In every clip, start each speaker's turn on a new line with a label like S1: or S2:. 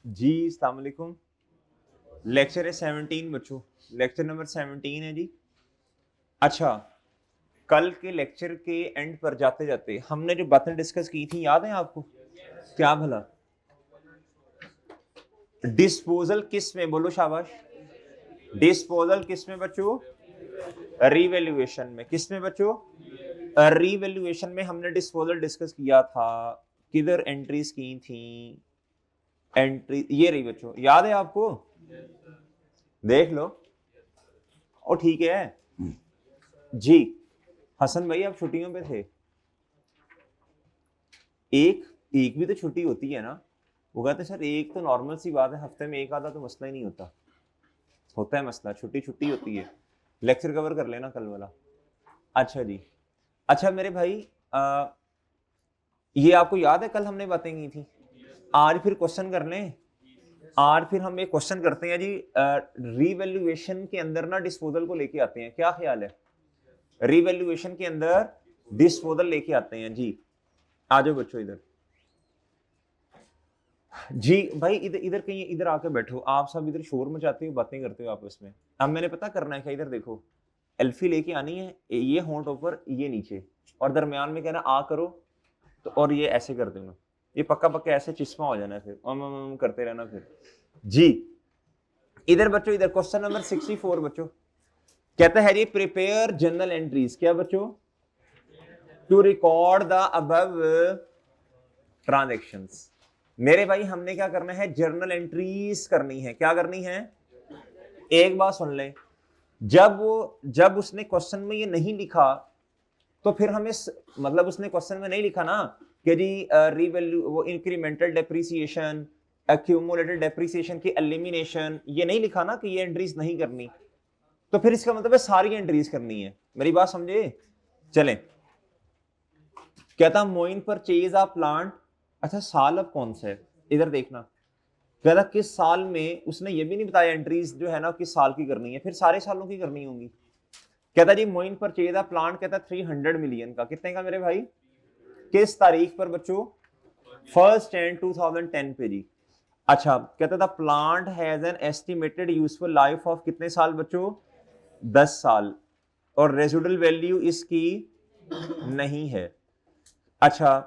S1: जी अस्सलाम वालेकुम। लेक्चर है 17 बच्चों, लेक्चर नंबर 17 है जी। अच्छा, कल के लेक्चर के एंड पर जाते जाते हमने जो बातें डिस्कस की थी याद है आपको? क्या भला? डिस्पोजल किस में, बोलो शाबाश। डिस्पोजल किस में बच्चों? रिवैल्यूएशन में। किस में बच्चों? रिवैल्यूएशन में हमने डिस्पोजल डिस्कस किया था। किधर एंट्रीज की थी? एंट्री ये रही बच्चों, याद है आपको? देख लो। ओ ठीक है जी। हसन भाई आप छुट्टियों पे थे? एक एक भी तो छुट्टी होती है ना। वो कहते सर एक तो नॉर्मल सी बात है, हफ्ते में एक आधा तो मसला ही नहीं होता। होता है मसला, छुट्टी छुट्टी होती है। लेक्चर कवर कर लेना कल वाला। अच्छा जी। अच्छा मेरे भाई, ये आपको याद है कल हमने बातें की थी? आज फिर क्वेश्चन कर लें। आज फिर हम एक क्वेश्चन करते हैं जी। रीवैल्यूएशन के अंदर ना डिस्पोजल को लेके आते हैं, क्या ख्याल है? रीवैल्यूएशन के अंदर डिस्पोजल लेके आते हैं जी। आ जाओ बच्चों इधर। जी भाई इधर इधर कहीं इधर आके बैठो। आप सब इधर शोर मचाते हो, बातें करते हो आपस में। अब मैंने पता करना है क्या? इधर देखो, एल्फी लेके आनी है, ये होंठ ऊपर ये नीचे, और दरमियान में कहना आ करो तो, और ये ऐसे कर देना। ये पक्का पक्का ऐसे चिस्मा हो जाना है, फिर करते रहना फिर जी। इधर बच्चों, इधर क्वेश्चन नंबर 64 बच्चों कहता है जी प्रिपेयर जर्नल एंट्रीज। क्या बच्चों? To record the above transactions. मेरे भाई हमने क्या करना है? जर्नल एंट्रीज करनी है। क्या करनी है? एक बात सुन ले, जब उसने क्वेश्चन में ये नहीं लिखा तो फिर हमें मतलब उसने क्वेश्चन में नहीं लिखा ना कि जी रीवैल्यू वो इंक्रीमेंटल डेप्रिसिएशन, एक्यूमुलेटेड डेप्रिसिएशन की एलिमिनेशन, ये नहीं लिखा ना कि ये एंट्रीज नहीं करनी, तो फिर इसका मतलब है सारी एंट्रीज करनी है। मेरी बात समझे? चलें। कहता मोइन परचेज आ प्लांट। अच्छा साल अब कौन सा है? इधर देखना। कहता किस साल में, उसने ये भी नहीं बताया एंट्रीज जो है ना किस साल की करनी है, फिर सारे सालों की करनी होंगी। कहता जी मोइन परचेज आ प्लांट, कहता 300 मिलियन का। कितने का मेरे भाई? किस तारीख पर बच्चों? 1 Jan 2010 पे जी। अच्छा कहता था plant has an estimated useful life of कितने साल बच्चों? 10 साल। और रेजिडुअल वैल्यू इसकी नहीं है। अच्छा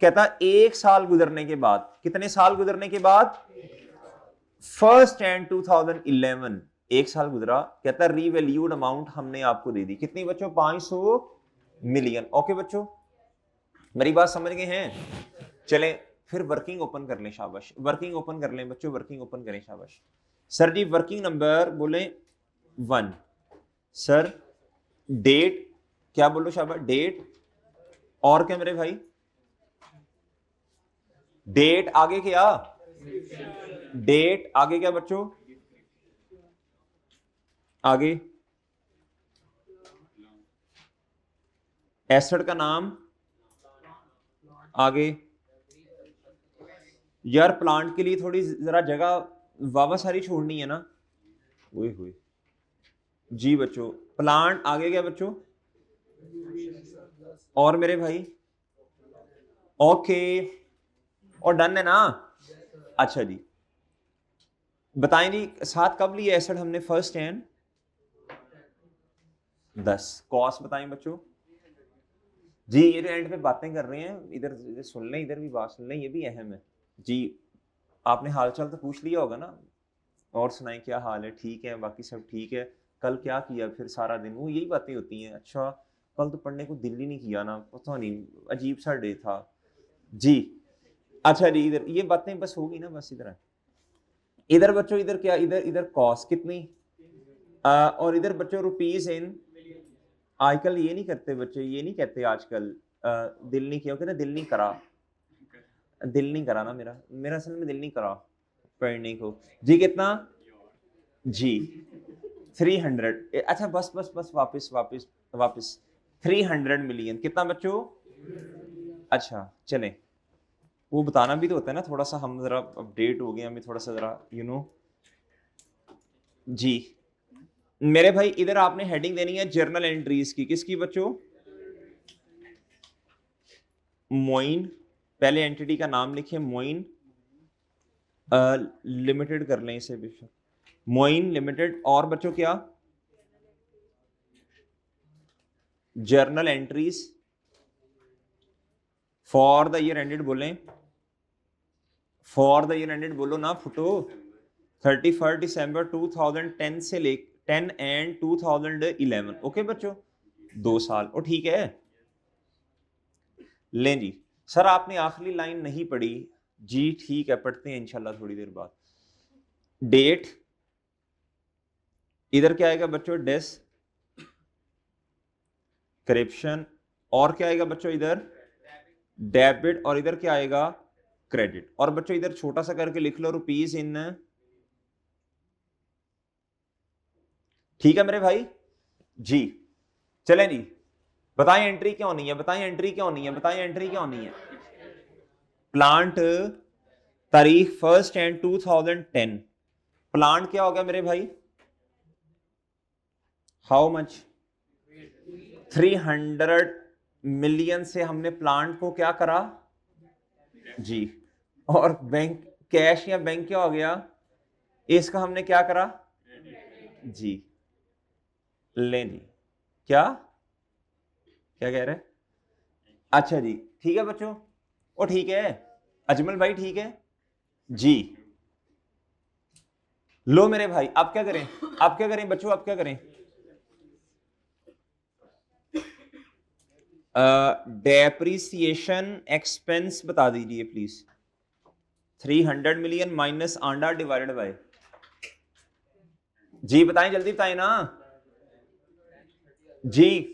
S1: कहता 1 साल गुजरने के बाद, कितने साल गुजरने के बाद? 1 Jan 2011, 1 साल गुजरा। कहता रीवैल्यूड अमाउंट हमने आपको दे दी, कितनी बच्चों? 500 मिलियन। ओके बच्चों, मेरी बात समझ गए हैं? चलें फिर वर्किंग ओपन कर लें। शाबाश, वर्किंग ओपन कर लें बच्चों, वर्किंग ओपन करें। शाबाश सर जी। वर्किंग नंबर बोले 1। सर डेट, क्या बोलो? शाबाश डेट। और क्या मेरे भाई? डेट आगे क्या? डेट आगे क्या बच्चों? आगे एसिड का नाम। आगे यार प्लांट के लिए थोड़ी जरा जगह वावा सारी छोड़नी है ना। हुई हुई जी बच्चों। प्लांट आगे क्या बच्चों? और मेरे भाई? ओके, और डन है ना? अच्छा जी, बताएं जी साथ कब लिए एसिड हमने? 1 Jan 10। कॉस्ट बताएं बच्चों जी। ये जो एंड पे बातें कर रहे हैं इधर सुन लें, इधर भी बात सुन लें, ये भी अहम है जी। आपने हालचाल तो पूछ लिया होगा ना? और सुनाएं क्या हाल है? ठीक है, बाकी सब ठीक है। कल क्या किया फिर सारा दिन? वो यही बातें होती हैं। अच्छा कल तो पढ़ने को दिल ही नहीं किया ना, पता नहीं अजीब सा डे था जी। अच्छा जी, इधर ये बातें बस होगी ना, बस इधर इधर बच्चों, इधर क्या? इधर इधर कॉस्ट कितनी? और इधर बच्चों रुपीज इन। आजकल ये नहीं करते बच्चे, ये नहीं कहते आजकल दिल नहीं किया, कहते दिल नहीं करा। दिल नहीं करा ना मेरा, मेरा असल में दिल नहीं करा पढ़ने को जी। कितना जी? 300। अच्छा बस बस बस, वापस वापस वापस। 300 मिलियन कितना बच्चों? अच्छा चलें, वो बताना भी तो होता है ना थोड़ा सा, हम जरा अपडेट हो गए, हमें थोड़ा सा जरा जी। मेरे भाई इधर आपने हेडिंग देनी है जर्नल एंट्रीज की। किसकी बच्चों? मोइन। पहले एंटिटी का नाम लिखिए मोइन। लिमिटेड कर लें इसे बेशक, मोइन लिमिटेड। और बच्चों क्या, journal entries for the year ended बोलें, फॉर द ईयर एंडेड बोलो ना फुटो, 31 दिसंबर 2010 से ले 10 एंड 2011। ओके बच्चों, 2 साल। और ठीक है, लें जी। सर आपने आखिरी लाइन नहीं पढ़ी जी, ठीक है पढ़ते हैं इंशाल्लाह थोड़ी देर बाद। डेट, इधर क्या आएगा बच्चों, डिस्क्रिप्शन, और क्या आएगा बच्चों इधर, डेबिट, और इधर क्या आएगा, क्रेडिट। और बच्चों इधर छोटा सा करके लिख लो रुपीज इन, ठीक है मेरे भाई जी। चलें जी, बताएं एंट्री क्यों नहीं है, बताएं एंट्री क्यों नहीं है, बताएं एंट्री क्यों नहीं है। प्लांट तारीख 1 एंड 2010, प्लांट क्या हो गया मेरे भाई, हाउ मच, 300 मिलियन से हमने प्लांट को क्या करा जी। और बैंक कैश या बैंक क्या हो गया, इसका हमने क्या करा जी, लें जी। क्या क्या कह रहे हैं, अच्छा जी ठीक है बच्चों, ओ ठीक है अजमल भाई, ठीक है जी। लो मेरे भाई, आप क्या करें, आप क्या करें बच्चों, आप क्या करें, डेप्रिसिएशन एक्सपेंस बता दीजिए प्लीज। 300 मिलियन माइनस आंडा डिवाइडेड बाय, जी बताएं जल्दी बताएं ना जी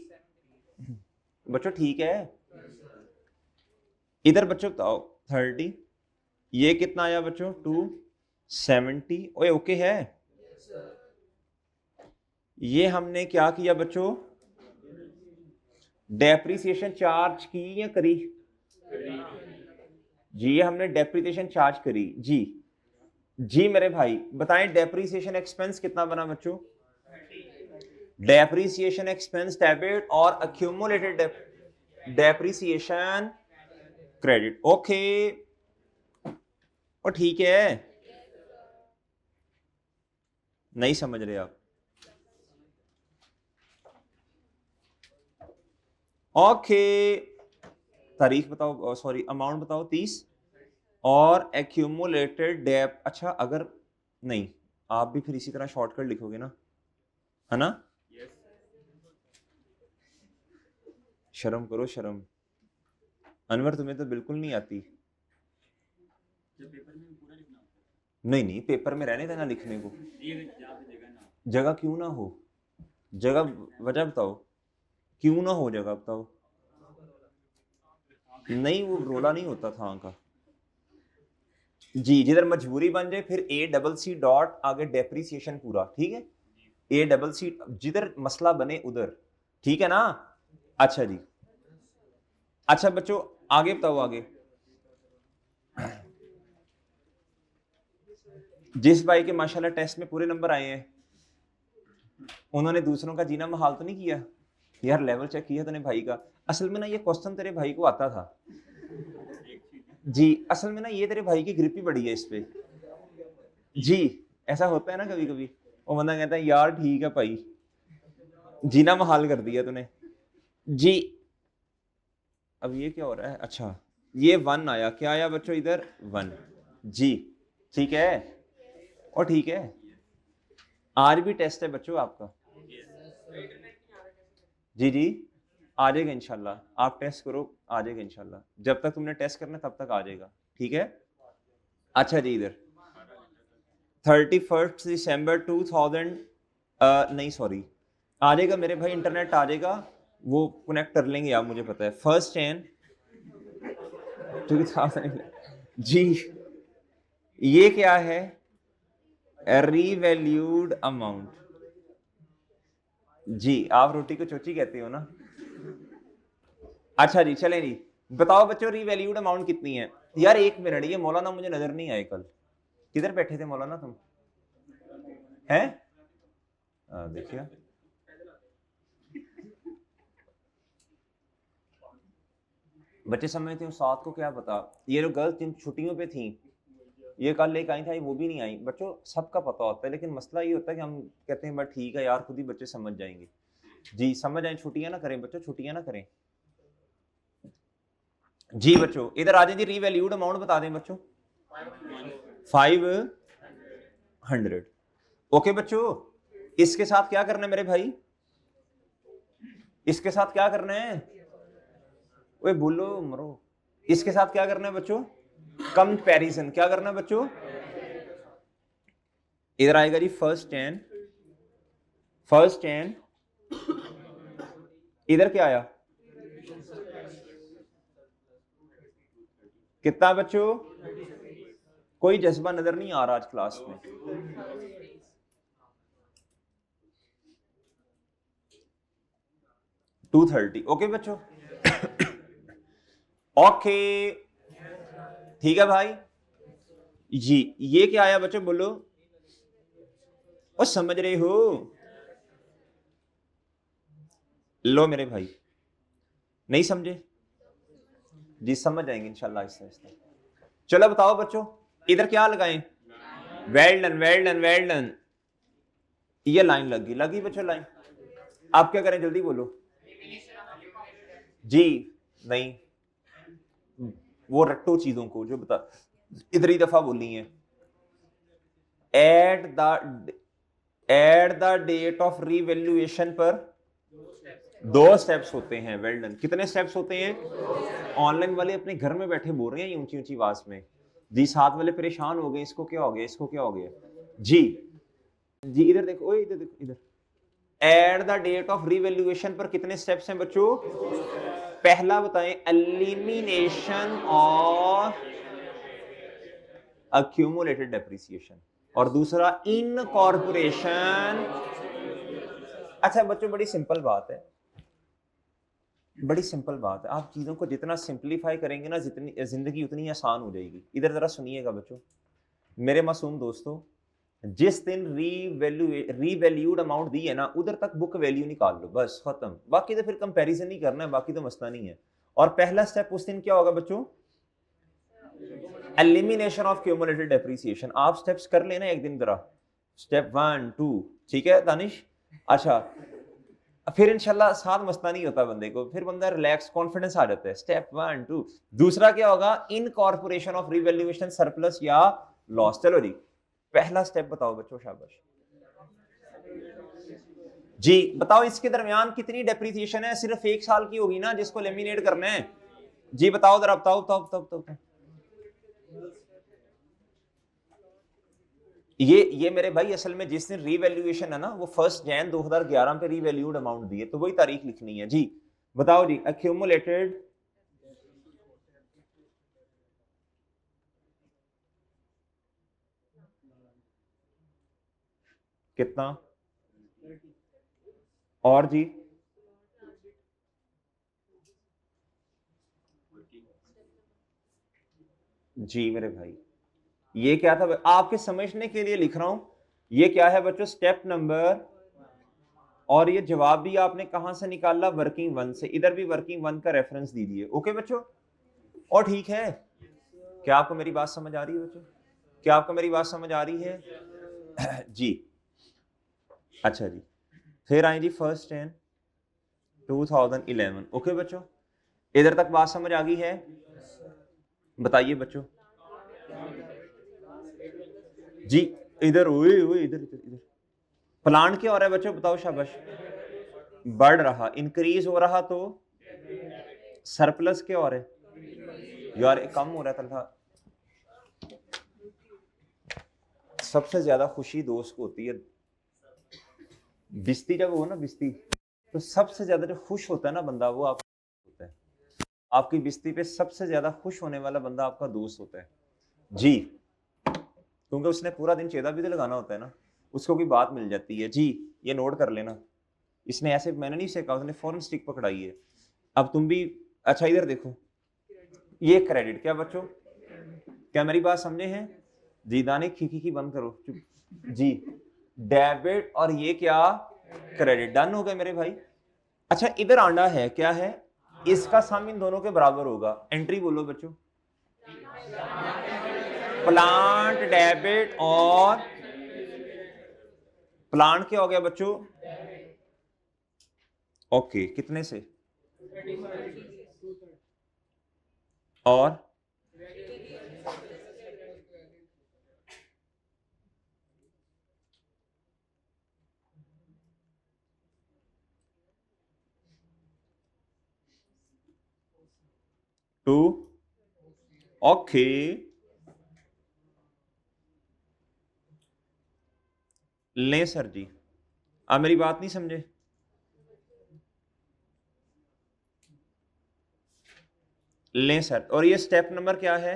S1: बच्चों, ठीक है। इधर बच्चों बताओ 30, ये कितना आया बच्चों 270, ओए ओके है। ये हमने क्या किया बच्चों, डेप्रिसिएशन चार्ज की या करी जी, ये हमने डेप्रिसिएशन चार्ज करी जी। जी मेरे भाई बताएं डेप्रिसिएशन एक्सपेंस कितना बना बच्चों, डेप्रिसिएशन एक्सपेंस डेबिट और अक्यूमुलेटेड डेप्रिसिएशन क्रेडिट, ओके। और ठीक है, नहीं समझ रहे आप, ओके। तारीख बताओ, सॉरी अमाउंट बताओ 30, और एक्यूमुलेटेड डेप, अच्छा अगर नहीं, आप भी फिर इसी तरह शॉर्टकट लिखोगे ना, है ना, शर्म करो शर्म, अनवर तुम्हें तो बिल्कुल नहीं आती। नहीं नहीं, पेपर में रहने देना लिखने को, जगह क्यों ना हो, जगह वजह बताओ, क्यों ना हो जगह बताओ, नहीं वो रोला नहीं होता था का जी, जिधर मजबूरी बन जाए फिर ए डबल सी डॉट आगे डेप्रिसिएशन पूरा, ठीक है, ए डबल सी जिधर मसला बने उधर, ठीक है ना। अच्छा जी, अच्छा बच्चों आगे बताओ, आगे जिस भाई के माशाल्लाह टेस्ट में पूरे नंबर आए हैं, उन्होंने दूसरों का जीना महाल तो नहीं किया यार, लेवल चेक किया तूने भाई का। असल में ना ये क्वेश्चन तेरे भाई को आता था जी, असल में ना ये तेरे भाई की ग्रिप ही बड़ी है इस पे जी, ऐसा होता है ना कभी कभी, वो बंदा कहता है यार ठीक है भाई, जीना महाल कर दिया तूने जी। अब ये क्या हो रहा है, अच्छा ये 1 आया, क्या आया बच्चों इधर 1 जी, ठीक है। और ठीक है, आज भी टेस्ट है बच्चों आपका जी जी, आ जाएगा इंशाल्लाह, आप टेस्ट करो आ जाएगा इंशाल्लाह, जब तक तुमने टेस्ट करना तब तक आ जाएगा, ठीक है। अच्छा जी, इधर 31 दिसंबर 2000, नहीं सॉरी, आ जाएगा मेरे भाई, इंटरनेट आ जाएगा, वो कनेक्ट कर लेंगे आप, मुझे पता है 1 एंड 2000 जी। ये क्या है, रीवैल्यूड अमाउंट जी, आप रोटी को चोची कहते हो ना। अच्छा जी चले जी, बताओ बच्चों रीवैल्यूड अमाउंट कितनी है। यार एक मिनट, ये मौलाना मुझे नजर नहीं आए कल, किधर बैठे थे मौलाना तुम, हैं देखिए, बच्चे समझते हो साथ को क्या पता, ये जो गर्ल्स जिन छुट्टियों पे थी ये कल एक आई थी वो भी नहीं आई। बच्चों सबका पता होता है, लेकिन मसला ये होता है कि हम कहते हैं बस ठीक है यार, खुद ही बच्चे समझ जाएंगे। जी समझ आए, छुट्टियां ना करें बच्चों, छुट्टियां ना करें। जी बच्चों इधर आ जाए जी, रीवैल्यूड अमाउंट बता दें बच्चों। 500। ओके बच्चों, इसके साथ क्या करना है मेरे भाई, इसके साथ क्या करना है, ओए बोलो मरो, इसके साथ क्या करना है बच्चों, कंपैरिजन। क्या करना है बच्चों, इधर आएगा जी फर्स्ट एंड इधर क्या आया, कितना बच्चों, कोई जज्बा नजर नहीं आ रहा आज क्लास में। 230। ओके बच्चों ओके ठीक है भाई जी। ये क्या आया बच्चों बोलो, और समझ रहे हो, लो मेरे भाई नहीं समझे जी, समझ जाएंगे इंशाल्लाह आहिस्ता आहिस्ता। चलो बताओ बच्चों, इधर क्या लगाएं, well done well done well done. ये लाइन लगी बच्चों लाइन। आप क्या करें जल्दी बोलो जी। नहीं वो रट्टो चीजों को जो बता इधर ही दफा बोलनी है। At the date of revaluation पर 2 स्टेप्स होते हैं। Well done. कितने स्टेप्स होते हैं, ऑनलाइन वाले अपने घर में बैठे बोल रहे हैं ऊंची ऊंची आवाज में जी, साथ वाले परेशान हो गए, इसको क्या हो गया, इसको क्या हो गया जी। जी इधर देखो, ओए इधर देखो, इधर at the date of revaluation पर कितने स्टेप्स हैं बच्चों। पहला बताएं, एलिमिनेशन ऑफ अक्यूमुलेटेड डेप्रिसिएशन, और दूसरा इनकॉर्पोरेशन। अच्छा बच्चों बड़ी सिंपल बात है, बड़ी सिंपल बात है। आप चीजों को जितना सिंपलीफाई करेंगे ना, जितनी जिंदगी उतनी आसान हो जाएगी। इधर जरा सुनिएगा बच्चों, मेरे मासूम दोस्तों, जिस दिन रीवैल्यूड अमाउंट दी है ना, उधर तक बुक वैल्यू निकाल लो, बस खत्म। बाकी तो फिर कंपैरिजन नहीं करना है, बाकी तो मसला नहीं है। और पहला स्टेप उस दिन क्या होगा बच्चों, एलिमिनेशन ऑफ क्यूमुलेटेड डेप्रिसिएशन। आप स्टेप्स कर लेना एक दिन जरा, स्टेप 1 2, ठीक है दानिश। अच्छा फिर इंशाल्लाह साथ मसला नहीं होता बंदे को, फिर बंदा रिलैक्स कॉन्फिडेंस आ जाता है। स्टेप 1 2। दूसरा क्या होगा, इनकॉर्पोरेशन ऑफ रीवैल्यूएशन सरप्लस या लॉस। चलो जी पहला स्टेप बताओ बच्चों, शाबाश जी। बताओ इसके दरमियान कितनी डेप्रिसिएशन है, सिर्फ 1 साल की होगी ना जिसको एलिमिनेट करना है जी। बताओ जरा, बताओ। ये मेरे भाई असल में जिस दिन रीवैल्यूएशन है ना, वो 1 जनवरी 2011 पे रीवैल्यूड अमाउंट दी है, तो वही तारीख लिखनी है जी। बताओ जी, एक्यूमुलेटेड कितना, और जी जी मेरे भाई ये क्या था, आपके समझने के लिए लिख रहा हूं। ये क्या है बच्चों, स्टेप नंबर, और ये जवाब भी आपने कहां से निकाला, वर्किंग 1 से। इधर भी वर्किंग 1 का रेफरेंस दीजिए। ओके बच्चों, और ठीक है, क्या आपको मेरी बात समझ आ रही है बच्चों, क्या आपको मेरी बात समझ आ रही है जी। अच्छा जी, फिर आए जी 1 जनवरी 2011। ओके बच्चों, इधर तक बात समझ आ गई है, बताइए बच्चों जी। इधर ओए इधर प्लान क्या हो रहा है बच्चों, बताओ शाबाश। बढ़ रहा, इंक्रीज हो रहा, तो सरप्लस क्या हो रहा है यार, कम हो रहा है तनख्वाह। सबसे ज्यादा खुशी दोस्त को होती है, बिस्ती जब हो ना बिस्ती, तो सबसे ज्यादा जो खुश होता है ना बंदा, वो आप होता है। आपकी बिस्ती पे सबसे ज्यादा खुश होने वाला बंदा आपका दोस्त होता है जी, क्योंकि उसने पूरा दिन चेहरा भी तो लगाना होता है ना, उसको कोई बात मिल जाती है जी। ये नोट कर लेना, इसने ऐसे, मैंने नहीं सीखा, उसने फौरन स्टिक पकड़ाई है। अब तुम भी, अच्छा इधर देखो, ये क्रेडिट क्या बच्चों, क्या मेरी बात समझे हैं जी। दाने खी बंद करो चुप जी। डेबिट और ये क्या, क्रेडिट। डन हो गए मेरे भाई। अच्छा इधर आंडा है, क्या है, इसका सम इन दोनों के बराबर होगा। एंट्री बोलो बच्चों, प्लांट डेबिट और प्लांट क्या हो गया बच्चों? ओके, कितने से? और टू। ओके, ले सर जी, आप मेरी बात नहीं समझे। ले सर, और ये स्टेप नंबर क्या है?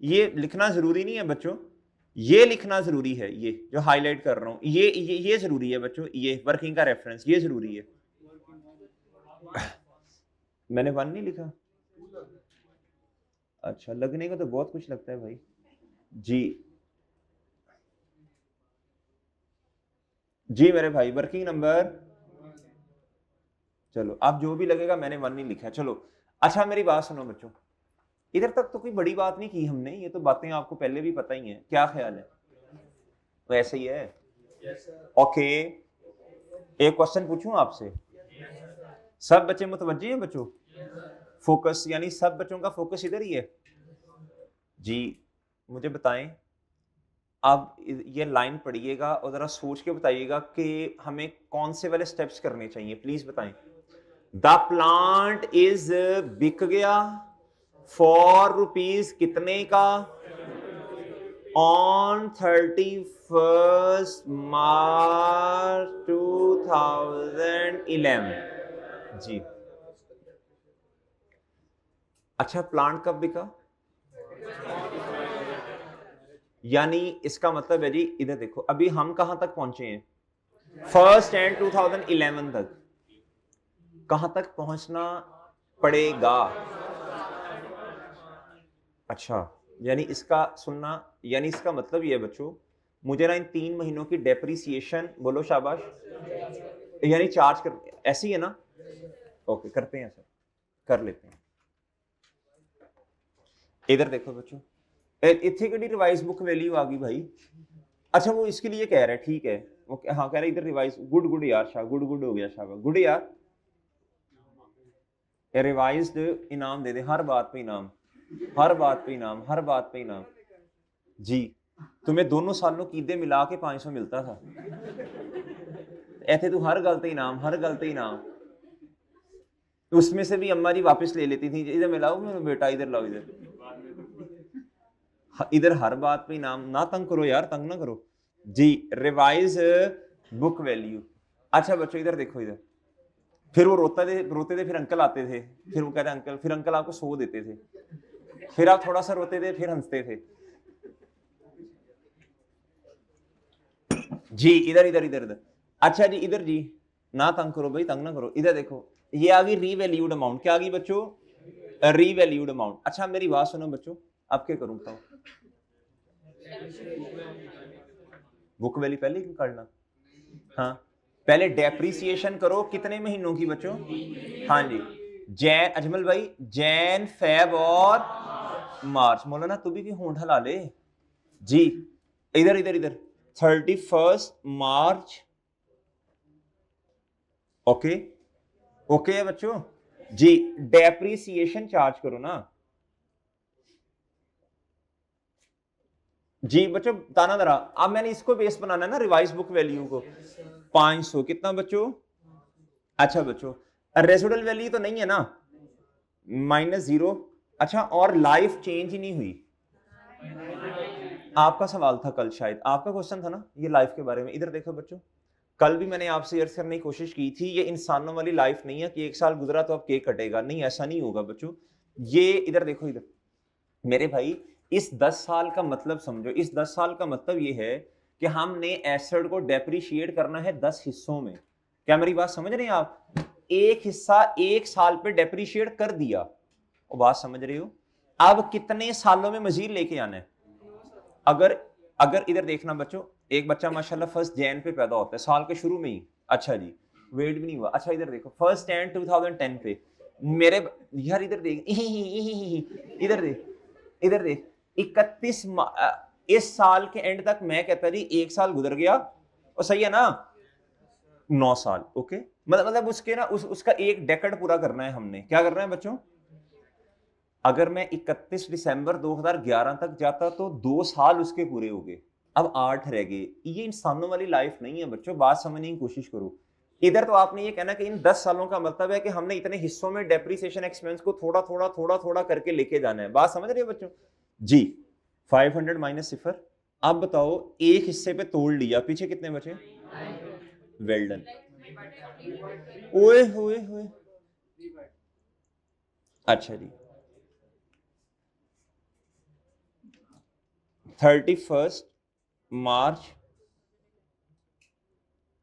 S1: ये लिखना जरूरी नहीं है बच्चों, ये लिखना जरूरी है, ये जो हाईलाइट कर रहा हूं ये जरूरी है बच्चों, ये वर्किंग का रेफरेंस ये जरूरी है। मैंने वन नहीं लिखा? अच्छा, लगने को तो बहुत कुछ लगता है भाई जी। जी मेरे भाई, वर्किंग नंबर, चलो अब जो भी लगेगा, मैंने वन नहीं लिखा, चलो। अच्छा मेरी बात सुनो बच्चों, इधर तक तो कोई बड़ी बात नहीं की हमने, ये तो बातें आपको पहले भी पता ही है, क्या ख्याल है? वैसे ही है। ओके, एक क्वेश्चन पूछूं आपसे? सब बच्चे मुतवज्जे हैं बच्चों? फोकस, यानी सब बच्चों का फोकस इधर ही है जी। मुझे बताएं, अब ये लाइन पढ़िएगा और जरा सोच के बताइएगा कि हमें कौन से वाले स्टेप्स करने चाहिए, प्लीज बताएं। द प्लांट इज बिक गया फॉर रुपीज कितने का? ऑन 31 मार्च 2011 जी। अच्छा, प्लांट कब बिका? यानी इसका मतलब है जी, इधर देखो, अभी हम कहां तक पहुंचे हैं? 1 जनवरी 2011 तक। कहां तक पहुंचना पड़ेगा? अच्छा, यानी इसका सुनना, यानी इसका मतलब ये है बच्चों, मुझे ना इन 3 महीनों की डेप्रिसिएशन, बोलो शाबाश, यानी चार्ज कर, ऐसी है ना? ओके, करते हैं सर, कर लेते हैं। इधर देखो बच्चों, इतने की रिवाइज बुक वैल्यू आ गई भाई। अच्छा, वो इसके लिए कह रहा है, ठीक है, वो हाँ कह रहा है इधर रिवाइज, गुड गुड यार, शाह गुड गुड हो गया, शाबाश गुड यार। रिवाइज्ड इनाम दे दे, हर बात पे इनाम, हर बात पे इनाम, हर बात पे इनाम जी। तुम्हें दोनों सालों की ईदें मिला के 500 मिलता था, ऐसे तू हर गल ते इनाम, हर गल ते इनाम। उसमें से भी अम्मा जी वापस ले लेती थी, इधर मिलाओ मेरा बेटा, इधर लाओ, इधर इधर हर बात पे इनाम। ना तंग करो यार, तंग ना करो जी। Revise book value. अच्छा बच्चों इधर देखो, इधर फिर वो रोते थे, फिर अंकल आते थे, फिर वो कहते अंकल, फिर अंकल आपको 100 देते थे, फिर आप थोड़ा सा रोते थे, फिर हंसते थे जी। इधर इधर इधर इधर, अच्छा जी, इधर जी, ना तंग करो भाई, तंग ना करो। इधर देखो, ये आ गई रीवैल्यूड अमाउंट, क्या आ गई बच्चों? Revalued amount. अच्छा मेरी बात सुनो बच्चों, अब क्या करूं बताओ? बुक वैल्यू पहले क्यों करना? हाँ, पहले डेप्रिसिएशन करो, कितने महीनों की बच्चों? हाँ जी, जैन, अजमल भाई, जैन, फेब और मार्च। मौलाना तू भी की होंठ हला ले जी। इधर इधर इधर, 31 मार्च। ओके, ओके है बच्चों जी। डेप्रिसिएशन चार्ज करो ना जी बच्चों, बताना जरा। अब मैंने इसको बेस बनाना है ना, रिवाइज बुक वैल्यू को। 500 कितना बच्चों? अच्छा बच्चों, रेसिडुअल वैल्यू तो नहीं है ना, -0। अच्छा, और लाइफ चेंज ही नहीं हुई? आपका सवाल था कल, शायद आपका क्वेश्चन था ना ये लाइफ के बारे में। इधर देखो बच्चों, कल भी मैंने आपसे अर्ज करने की कोशिश की थी, ये इंसानों वाली लाइफ नहीं है कि 1 साल गुजरा तो अब केक कटेगा, नहीं ऐसा नहीं होगा बच्चों। ये इधर देखो, इधर मेरे भाई, इस 10 साल का मतलब समझो, इस 10 साल का मतलब ये है कि हमने एसेट को डेप्रिशिएट करना है 10 हिस्सों में। क्या मेरी बात समझ रहे हैं आप? एक हिस्सा 1 साल पे डेप्रिशिएट कर दिया, वो बात समझ रहे हो? अब कितने सालों में मजीद लेके आना है? अगर अगर इधर देखना बच्चों, एक बच्चा माशाल्लाह 1 जनवरी पे पैदा होता है, साल के शुरू में ही। अच्छा जी, वेट भी नहीं हुआ। अच्छा इधर देखो, 1 जनवरी 2010 पे मेरे, यार इधर देख, इधर देख, इधर देख, 31 इस साल के एंड तक मैं कहता जी 1 साल गुजर गया, और सही है ना, 9 साल। ओके, मतलब उसके ना उसका एक डेकेड पूरा करना है हमने। क्या करना है बच्चों? अगर मैं 31 दिसंबर 2011 तक जाता तो 2 साल उसके पूरे हो गए, अब 8 रह गए। ये इंसानों वाली लाइफ नहीं है बच्चों, बात समझने की कोशिश करो। इधर तो आपने ये कहना कि इन 10 सालों का मतलब है कि हमने इतने हिस्सों में डेप्रिसिएशन एक्सपेंस को थोड़ा थोड़ा थोड़ा थोड़ा करके लेके जाना है। बात समझ रहे हो बच्चों जी? 500 माइनस 0। अब बताओ, एक हिस्से पे तोड़ लिया, पीछे कितने बचे? Well done. ओए होए होए, अच्छा जी, 31 March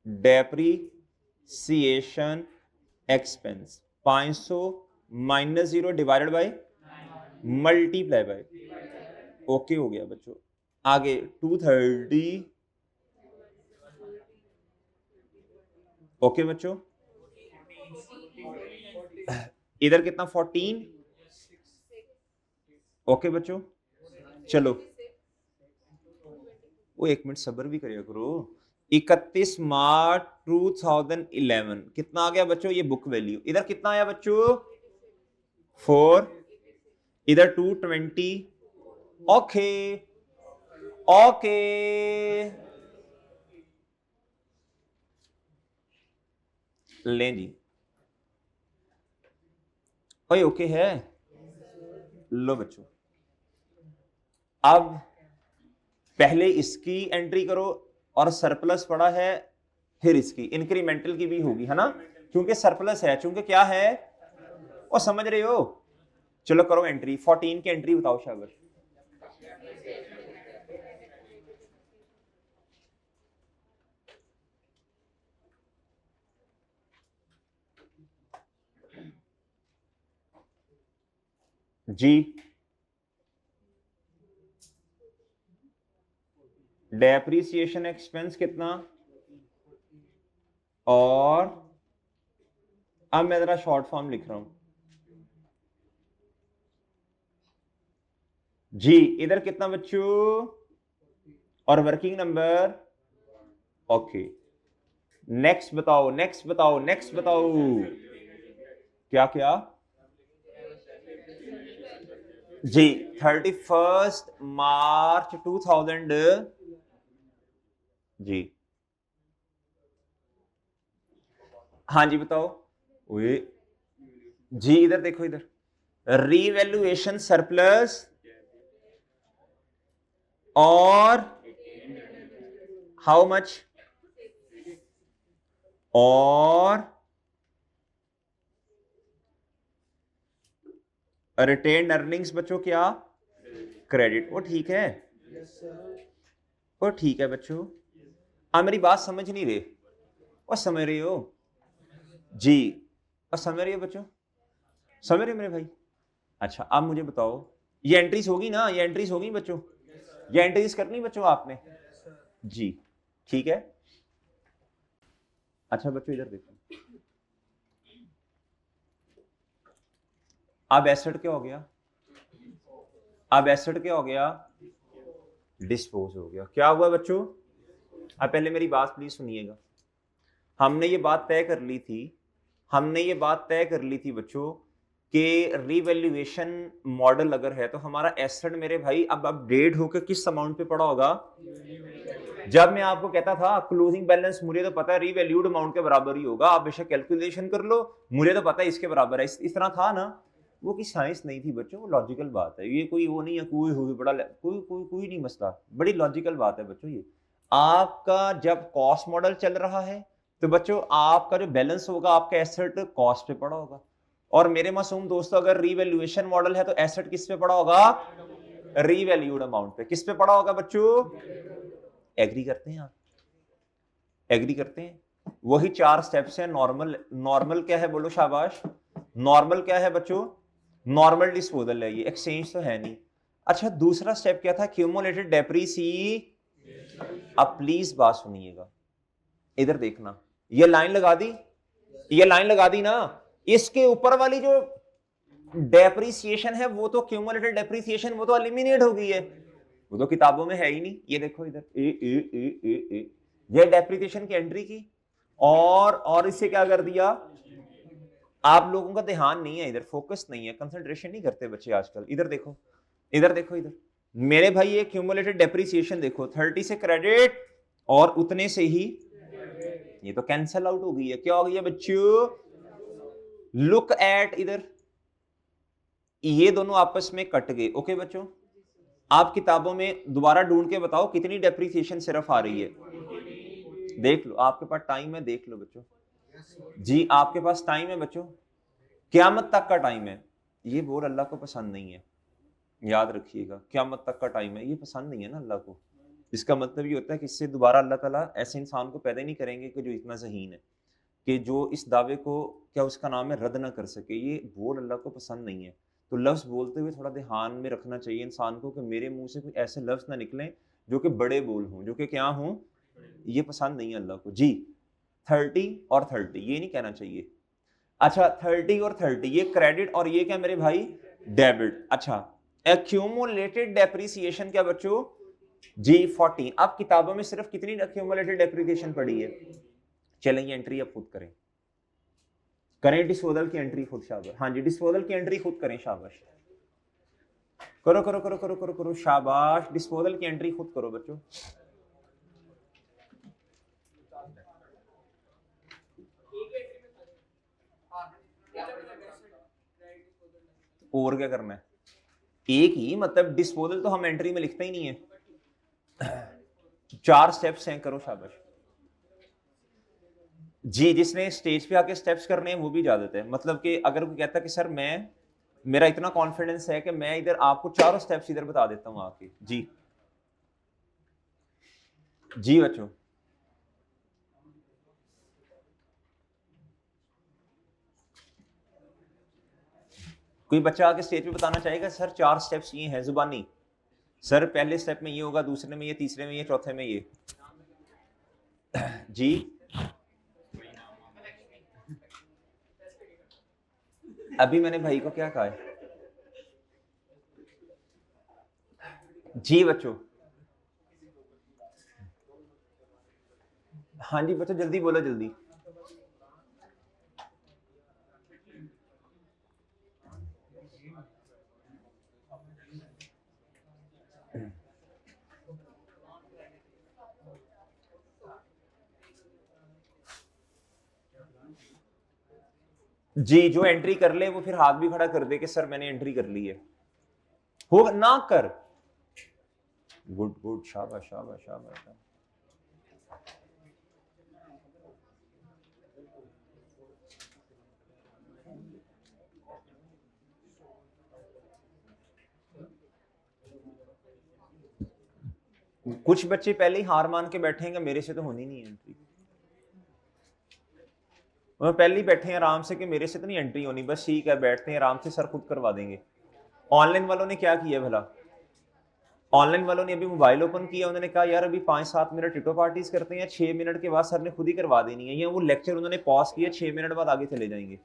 S1: depreciation expense 500 minus 0 divided by multiply by. Okay हो गया बच्चों। आगे 230। ओके बच्चों, इधर कितना? 14। ओके बच्चों, चलो वो 1 मिनट सब्र भी करिए करो। 31 मार्च 2011 कितना आ गया बच्चों? ये बुक वैल्यू। इधर कितना आया बच्चों? 4। इधर 220। ओके ओके, लें जी, ओए ओके है। लो बच्चों, अब पहले इसकी एंट्री करो, और सरप्लस पड़ा है, फिर इसकी इंक्रीमेंटल की भी होगी, है ना, क्योंकि सरप्लस है, चूंकि क्या है, और समझ रहे हो। चलो करो एंट्री। 14 की एंट्री बताओ शाबाश। जी, डेप्रीसिएशन एक्सपेंस कितना? और अब मैं जरा शॉर्ट फॉर्म लिख रहा हूं जी। इधर कितना बच्चों? और वर्किंग नंबर। ओके, नेक्स्ट बताओ, नेक्स्ट बताओ, नेक्स्ट बताओ। क्या क्या जी? 31 मार्च 2000 जी। हाँ जी बताओ। ओए जी, इधर देखो, इधर रीवैल्यूएशन सरप्लस और हाउ मच, और रिटेन अर्निंग्स बच्चों क्या? क्रेडिट। वो ठीक है, वो ठीक है बच्चों। आप मेरी बात समझ नहीं रहे, और समझ रहे हो जी, और समझ रहे हो बच्चों, समझ रहे हो मेरे भाई? अच्छा, अब मुझे बताओ, ये एंट्रीज होगी ना, ये एंट्रीज होगी बच्चों, ये एंट्रीज करनी बच्चों आपने जी, ठीक है। अच्छा बच्चों, इधर देखो, अब एसेट क्या हो गया? अब एसेट क्या हो गया? डिस्पोज हो गया। क्या हुआ बच्चों? अब पहले मेरी बात प्लीज सुनिएगा। हमने ये बात तय कर ली थी, हमने ये बात तय कर ली थी बच्चों कि रीवैल्यूएशन मॉडल अगर है तो हमारा एसेट मेरे भाई अब अपडेट होकर किस अमाउंट पे पड़ा होगा? जब मैं आपको कहता था क्लोजिंग बैलेंस, मुझे तो पता है रीवैल्यूड अमाउंट के बराबर ही होगा, आप बेशक कैलकुलेशन कर लो, मुझे तो पता है इसके बराबर है। इस तरह था ना, वो की साइंस नहीं थी बच्चों, वो लॉजिकल बात है। ये कोई वो नहीं है, कोई बड़ा कोई कोई कोई नहीं मसला, बड़ी लॉजिकल बात है बच्चों। ये आपका जब कॉस्ट मॉडल चल रहा है तो बच्चों आपका जो बैलेंस होगा आपका एसेट कॉस्ट पे पड़ा होगा, और मेरे मासूम दोस्तों अगर रीवैल्यूएशन मॉडल है तो एसेट किस पे पड़ा होगा? रीवैल्यूड अमाउंट पे। किस पे पड़ा होगा बच्चों? एग्री करते हैं आप? एग्री करते हैं? वही 4 स्टेप्स हैं। नॉर्मल, नॉर्मल क्या है बोलो शाबाश? नॉर्मल क्या है बच्चों? नॉर्मल डिस्पोजल है, ये एक्सचेंज तो है नहीं। अच्छा, दूसरा स्टेप क्या था? Cumulated depreciation. अब प्लीज बात सुनिएगा, इधर देखना, ये लाइन लगा दी, ये लाइन लगा दी ना, इसके ऊपर वाली जो डेप्रिसिएशन है वो तो क्यूमुलेटेड डेप्रिसिएशन वो तो एलिमिनेट हो गई है, वो तो किताबों में है ही नहीं। ये देखो इधर ए ये डेप्रिसिएशन की एंट्री की और इससे क्या कर दिया, आप लोगों का ध्यान नहीं है इधर, फोकस नहीं है, कंसंट्रेशन नहीं करते बच्चे आजकल। इधर देखो इधर देखो इधर मेरे भाई, ये क्यूमुलेटेड डेप्रिसिएशन देखो 30 से क्रेडिट और उतने से ही ये तो कैंसल आउट हो गई है। क्या हो गई है बच्चों, लुक एट इधर, ये दोनों आपस में कट गए। ओके बच्चों, आप किताबों में दोबारा ढूंढ के बताओ कितनी डेप्रिसिएशन सिर्फ आ रही है, देख लो, आपके पास टाइम है, देख लो बच्चों जी, आपके पास टाइम है बच्चों, क़यामत तक का टाइम है। ये बोल अल्लाह को पसंद नहीं है, याद रखिएगा, क़यामत तक का टाइम है, ये पसंद नहीं है ना अल्लाह को। इसका मतलब ये होता है कि इससे दोबारा अल्लाह ताला ऐसे इंसान को पैदा नहीं करेंगे कि जो इतना ज़हीन है कि जो इस दावे को क्या उसका नाम है रद्द ना कर सके। ये बोल अल्लाह को पसंद नहीं है। तो लफ्ज़ बोलते हुए थोड़ा ध्यान में रखना चाहिए इंसान को कि मेरे मुंह से कोई ऐसे लफ्ज़ ना निकलें जो कि बड़े बोल हों, जो कि क्या हों, ये पसंद नहीं है अल्लाह को जी। 30 और 30 ये नहीं कहना चाहिए। अच्छा 30 और 30 ये क्रेडिट और ये क्या मेरे भाई डेबिट। अच्छा एक्यूमुलेटेड डेप्रिसिएशन क्या बच्चों जी 14। अब किताबों में सिर्फ कितनी एक्यूमुलेटेड डेप्रिसिएशन पड़ी है, चलें ये एंट्री अब खुद करें, करें डिस्पोजल की एंट्री खुद, शाबाश, हाँ जी डिस्पोजल की एंट्री खुद करें, शाबाश, करो करो करो करो करो करो शाबाश, डिस्पोजल की एंट्री खुद करो बच्चों। और क्या करना है, एक ही, मतलब डिस्पोजल तो हम एंट्री में लिखते ही नहीं है, 4 स्टेप्स हैं, करो शाबाश जी। जिसने स्टेज पे आके स्टेप्स करने हैं वो भी इजाजत है, मतलब कि अगर कोई कहता है कि सर मैं, मेरा इतना कॉन्फिडेंस है कि मैं इधर आपको चारों स्टेप्स इधर बता देता हूं आके जी। जी बच्चों कोई बच्चा आके स्टेज पे बताना चाहेगा सर 4 स्टेप्स ये हैं जुबानी, सर पहले स्टेप में ये होगा, दूसरे में ये, तीसरे में ये, चौथे में ये जी। अभी मैंने भाई को क्या कहा है जी बच्चों, हाँ जी बच्चों जल्दी बोलो जल्दी। जी जो एंट्री कर ले वो फिर हाथ भी खड़ा कर दे कि सर मैंने एंट्री कर ली है, होगा ना कर, गुड गुड शाबाश शाबाश शाबाश। कुछ बच्चे पहले ही हार मान के बैठेंगे मेरे से तो होनी नहीं है एंट्री, वो पहले ही बैठे हैं आराम से कि मेरे से तो नहीं एंट्री होनी, बस ठीक है बैठते हैं आराम से, सर खुद करवा देंगे। ऑनलाइन वालों ने क्या किया भला, ऑनलाइन वालों ने अभी मोबाइल ओपन किया, उन्होंने कहा यार अभी 5-7 मिनट टिटो पार्टीज करते हैं, 6 मिनट के बाद सर ने खुद ही करवा देनी है, या वो लेक्चर उन्होंने पॉज किया 6 मिनट बाद आगे चले जाएंगे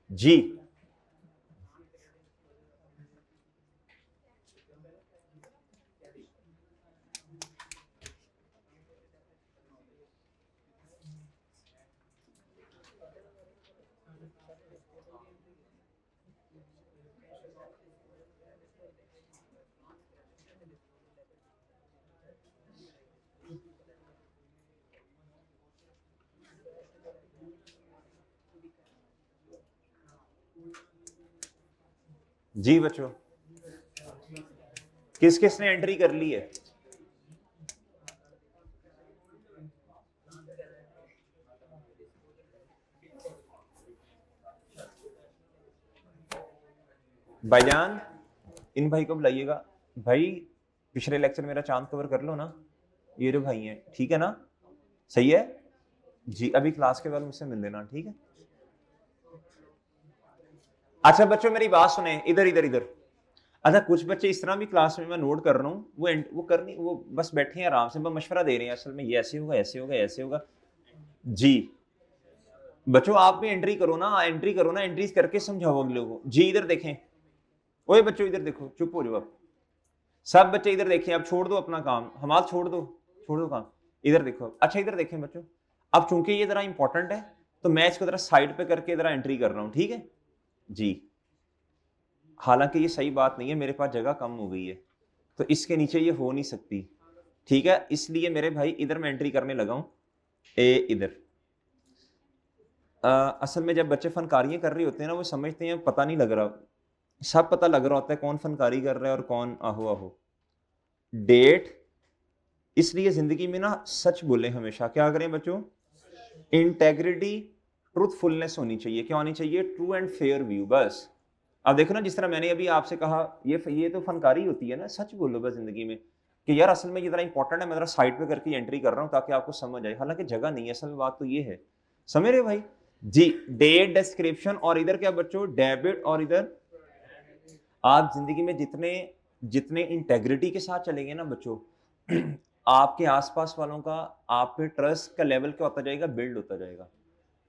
S1: जी। जी बच्चों किस किस ने एंट्री कर ली है, भाईजान इन भाई को बुलाइएगा, भाई पिछले लेक्चर मेरा चांद कवर कर लो ना, ये जो भाई हैं ठीक है ना, सही है जी। अभी क्लास के बाद मुझसे मिल लेना ठीक है। अच्छा बच्चों मेरी बात सुने, इधर इधर इधर, अच्छा कुछ बच्चे इस तरह भी क्लास में मैं नोट कर रहा हूँ, वो करनी, वो बस बैठे हैं आराम से, मैं मशवरा दे रहे हैं असल में, ये ऐसे होगा ऐसे होगा ऐसे होगा जी। बच्चों आप भी एंट्री करो ना, एंट्रीज करके समझाओ अगले को। जी इधर देखें, ओए बच्चों इधर देखो, चुप हो जाओ आप सब बच्चे, इधर देखें। अब छोड़ दो अपना काम, हम छोड़ दो काम, इधर देखो। अच्छा इधर देखें बच्चों, अब चूंकि ये जरा इंपॉर्टेंट है तो मैं इसको जरा साइड पे करके जरा एंट्री कर रहा हूं, ठीक है जी। हालांकि ये सही बात नहीं है, मेरे पास जगह कम हो गई है तो इसके नीचे ये हो नहीं सकती, ठीक है। इसलिए मेरे भाई इधर मैं एंट्री करने लगा हूं, ए इधर। असल में जब बच्चे फनकारियां कर रहे होते हैं ना, वो समझते हैं पता नहीं लग रहा, सब पता लग रहा होता है कौन फनकारी कर रहा है और कौन आहो आहो। डेट, इसलिए जिंदगी में ना सच बोले हमेशा, क्या करें बच्चों, इंटेग्रिटी ट्रूथफुलनेस होनी चाहिए। क्या होनी चाहिए, ट्रू एंड फेयर व्यू, बस। अब देखो ना, जिस तरह मैंने अभी आपसे कहा, ये तो फनकारी होती है ना, सच बोलो बस जिंदगी में कि यार असल में ये जरा इंपॉर्टेंट है, मैं जरा साइड पे करके एंट्री कर रहा हूँ ताकि आपको समझ आए। हालांकि जगह नहीं है, असल में बात तो ये है, समझ रहे हो भाई जी। डेट डिस्क्रिप्शन, और इधर क्या बच्चों, डेबिट, और इधर आप जिंदगी में जितने जितने इंटेग्रिटी के साथ चलेंगे ना बच्चों, आपके आसपास वालों का आप पे ट्रस्ट का लेवल क्या होता जाएगा, बिल्ड होता जाएगा।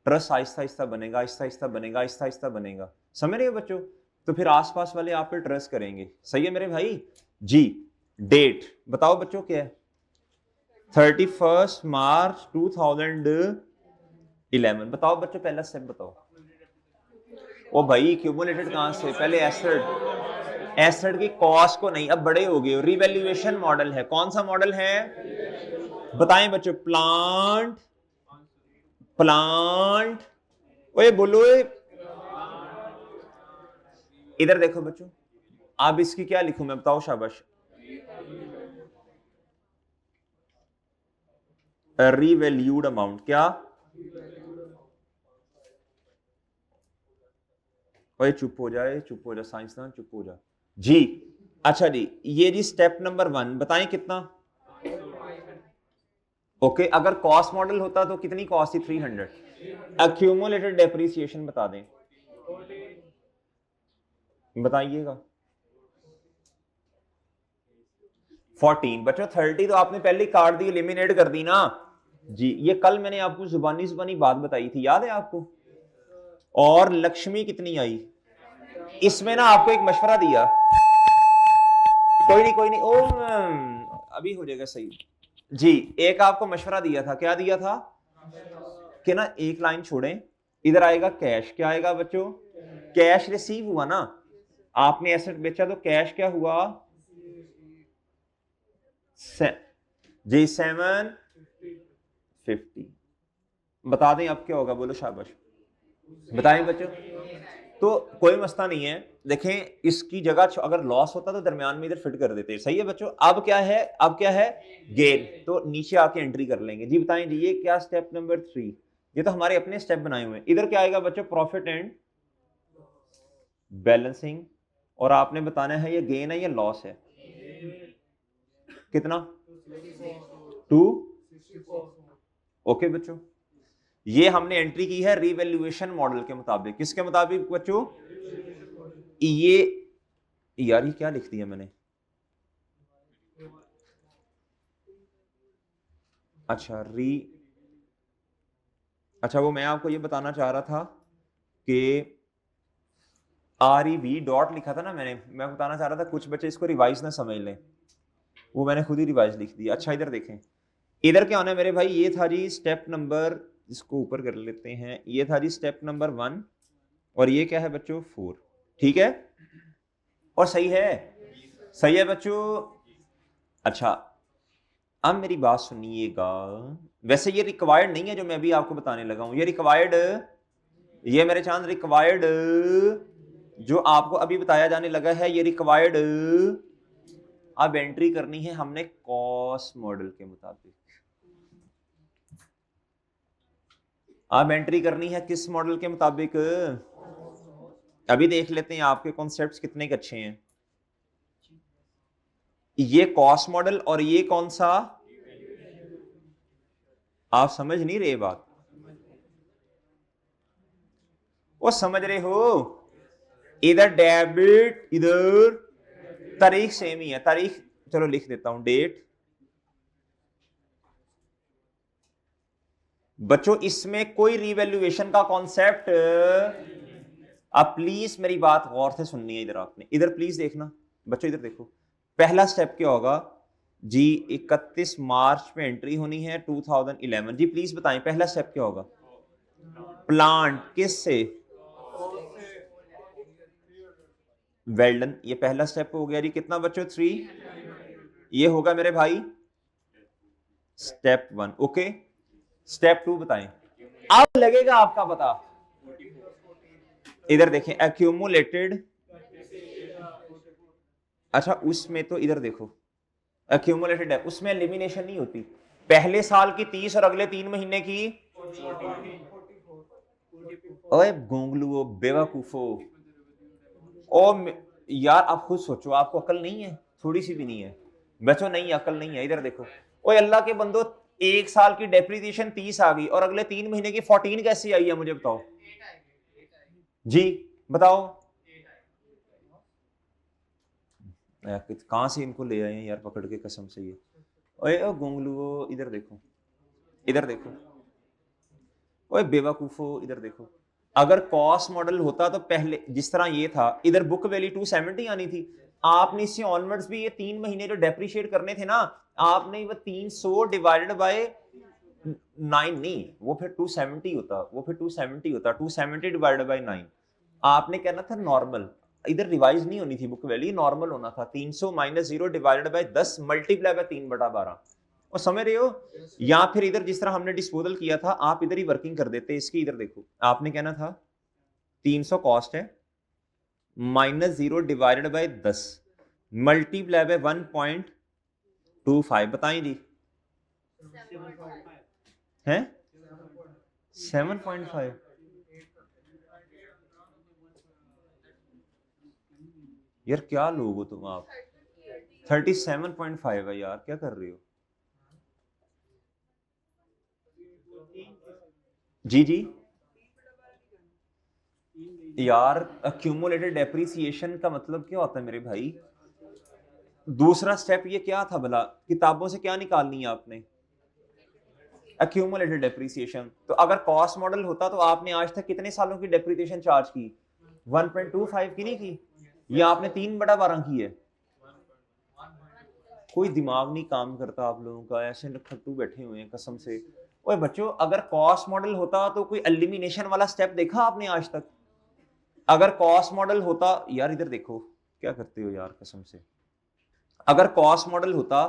S1: ट्रस्ट आहिस्ता आहिस्ता बनेगा, आहिस्ता आहिस्ता बनेगा, आहिस्ता आहिस्ता बनेगा, समझ रहे हो बच्चों। तो फिर आसपास वाले आप पे ट्रस्ट करेंगे, सही है मेरे भाई जी। डेट बताओ बच्चों क्या है, 31 मार्च 2011। बताओ बच्चों पहला स्टेप बताओ। ओ भाई क्यूमुलेटेड कहां से, पहले एसेट की कॉस्ट को नहीं, अब बड़े हो गए हो, रिवैल्यूएशन मॉडल है। कौन सा मॉडल है बताएं बच्चों, प्लांट ओए बोलो, इधर देखो बच्चों, अब इसकी क्या लिखूं मैं, बताओ शाबाश। रिवैल्यूड अमाउंट, क्या ओए चुप हो जा साइंसदान, चुप हो जा जी। अच्छा जी, ये जी स्टेप नंबर 1 बताएं कितना। ओके, अगर कॉस्ट मॉडल होता तो कितनी कॉस्ट थी, 300। एक्यूमुलेटेड डेप्रिसिएशन बता दें, बताइएगा। 14 बच्चों, 30 तो आपने पहले ही काट दी, एलिमिनेट कर दी ना जी। ये कल मैंने आपको जुबानी जुबानी बात बताई थी, याद है आपको। और लक्ष्मी कितनी आई, इसमें ना आपको एक मशवरा दिया, कोई नहीं अभी हो जाएगा सही जी। एक आपको मशवरा दिया था, क्या दिया था कि ना एक लाइन छोड़ें, इधर आएगा कैश, क्या आएगा बच्चों, कैश रिसीव हुआ ना, आपने एसेट बेचा तो कैश क्या हुआ, जी 750। बता दें अब क्या होगा, बोलो शाबाश, बताएं बच्चों। तो कोई मसला नहीं है, देखें इसकी जगह अगर लॉस होता तो दरमियान में इधर फिट कर देते, सही है बच्चों। अब क्या है गेन, तो नीचे आके एंट्री कर लेंगे जी। बताएं जी, ये क्या स्टेप नंबर 3, ये तो हमारे अपने स्टेप बनाए हुए हैं। इधर क्या आएगा बच्चों, प्रॉफिट एंड बैलेंसिंग, और आपने बताना है ये गेन है या लॉस है, कितना 2। ओके बच्चों, ये हमने एंट्री की है रिवैल्यूएशन मॉडल के मुताबिक, किसके मुताबिक बच्चों, ये यार ये क्या लिख दिया मैंने, अच्छा अच्छा वो मैं आपको ये बताना चाह रहा था कि REV डॉट लिखा था ना मैंने, मैं बताना चाह रहा था कुछ बच्चे इसको रिवाइज ना समझ लें, वो मैंने खुद ही रिवाइज लिख दिया। अच्छा इधर देखें, इधर क्या होना है मेरे भाई, ये था जी स्टेप नंबर, इसको ऊपर कर लेते हैं, ये था जी स्टेप नंबर 1, और ये क्या है बच्चों 4, ठीक है, और सही है बच्चों। अच्छा अब मेरी बात सुनिएगा, वैसे ये रिक्वायर्ड नहीं है जो मैं अभी आपको बताने लगा हूं, ये रिक्वायर्ड, ये मेरे चांद रिक्वायर्ड जो आपको अभी बताया जाने लगा है, ये रिक्वायर्ड अब एंट्री करनी है हमने कॉस्ट मॉडल के मुताबिक। अब एंट्री करनी है किस मॉडल के मुताबिक, अभी देख लेते हैं आपके कॉन्सेप्ट्स कितने अच्छे हैं। ये कॉस्ट मॉडल और ये कौन सा, आप समझ नहीं रहे बात, वो समझ रहे हो, इधर डेबिट, इधर तारीख सेम ही है, तारीख चलो लिख देता हूं, डेट बच्चों इसमें कोई रिवैल्यूएशन का कॉन्सेप्ट, अब प्लीज मेरी बात गौर से सुननी है इधर, आपने इधर प्लीज देखना बच्चों, इधर देखो। पहला स्टेप क्या होगा जी? 31 मार्च में एंट्री होनी है 2011 जी, प्लीज बताएं पहला स्टेप क्या होगा? प्लांट किस से? वेल डन, ये पहला स्टेप हो गया जी। कितना बच्चों? 3। ये होगा मेरे भाई स्टेप 1। ओके, स्टेप 2 बताएं। अब लगेगा आपका पता, इधर देखें एक्यूमुलेटेड, अच्छा उसमें तो इधर देखो एक्यूमुलेटेड है, उसमें एलिमिनेशन नहीं होती। पहले साल की 30 और अगले 3 महीने की, ओए गोंगलुओ बेवकूफो, ओ यार आप खुद सोचो, आपको अकल नहीं है? थोड़ी सी भी नहीं है बच्चों, नहीं अकल नहीं है। इधर देखो, ओए अल्लाह के बंदो, एक साल की डेप्रिसिएशन 30 आ गई और अगले 3 महीने की 14 कैसे आई है मुझे बताओ जी, बताओ कहां से इनको ले आए हैं यार पकड़ के कसम से। ये ओए ओ गोंगलुओ इधर देखो, इधर देखो, ओए बेवकूफो इधर देखो। अगर कॉस्ट मॉडल होता तो पहले जिस तरह ये था, इधर बुक वैल्यू 270 आनी थी। आपने इससे ऑनवर्ड्स भी ये 3 महीने जो डेप्रिशिएट करने थे ना, आपने वो 300 डिवाइडेड बाय 9 नहीं, वो फिर 270 होता, वो फिर 270 होता, 270 डिवाइडेड बाय 9। आपने कहना था नॉर्मल, इधर रिवाइज नहीं होनी थी बुक वैल्यू, नॉर्मल होना था 300 minus 0 divided bye 10 multiply by 3/12। और समझ रहे हो? या फिर इधर जिस तरह हमने डिस्पोजल किया था, आप इधर ही वर्किंग कर देते इसकी। इधर देखो, आपने कहना था 300 कॉस्ट है minus 0 divided bye 10 multiply by 1.25। बताएं जी, हैं 7.5? यार क्या लोग हो तुम आप? 37.5 है यार, क्या कर रहे हो? जी जी यार, अक्यूमुलेटेड डेप्रिसिएशन का मतलब क्या होता है मेरे भाई? दूसरा स्टेप ये क्या था भला? किताबों से क्या निकालनी है आपने? Accumulated depreciation. तो अगर कॉस्ट मॉडल होता तो आपने आज तक कितने सालों की डेप्रिसिएशन चार्ज की? 1.25 की नहीं की? ये आपने 3/12 की है। कोई दिमाग नहीं काम करता आप लोगों का, ऐसे खट्टू बैठे हुए हैं कसम से। ओए बच्चों, अगर कॉस्ट मॉडल होता तो कोई एलिमिनेशन वाला स्टेप देखा आपने आज तक? अगर कॉस्ट मॉडल होता, यार इधर देखो क्या करते हो यार कसम से। अगर कॉस्ट मॉडल होता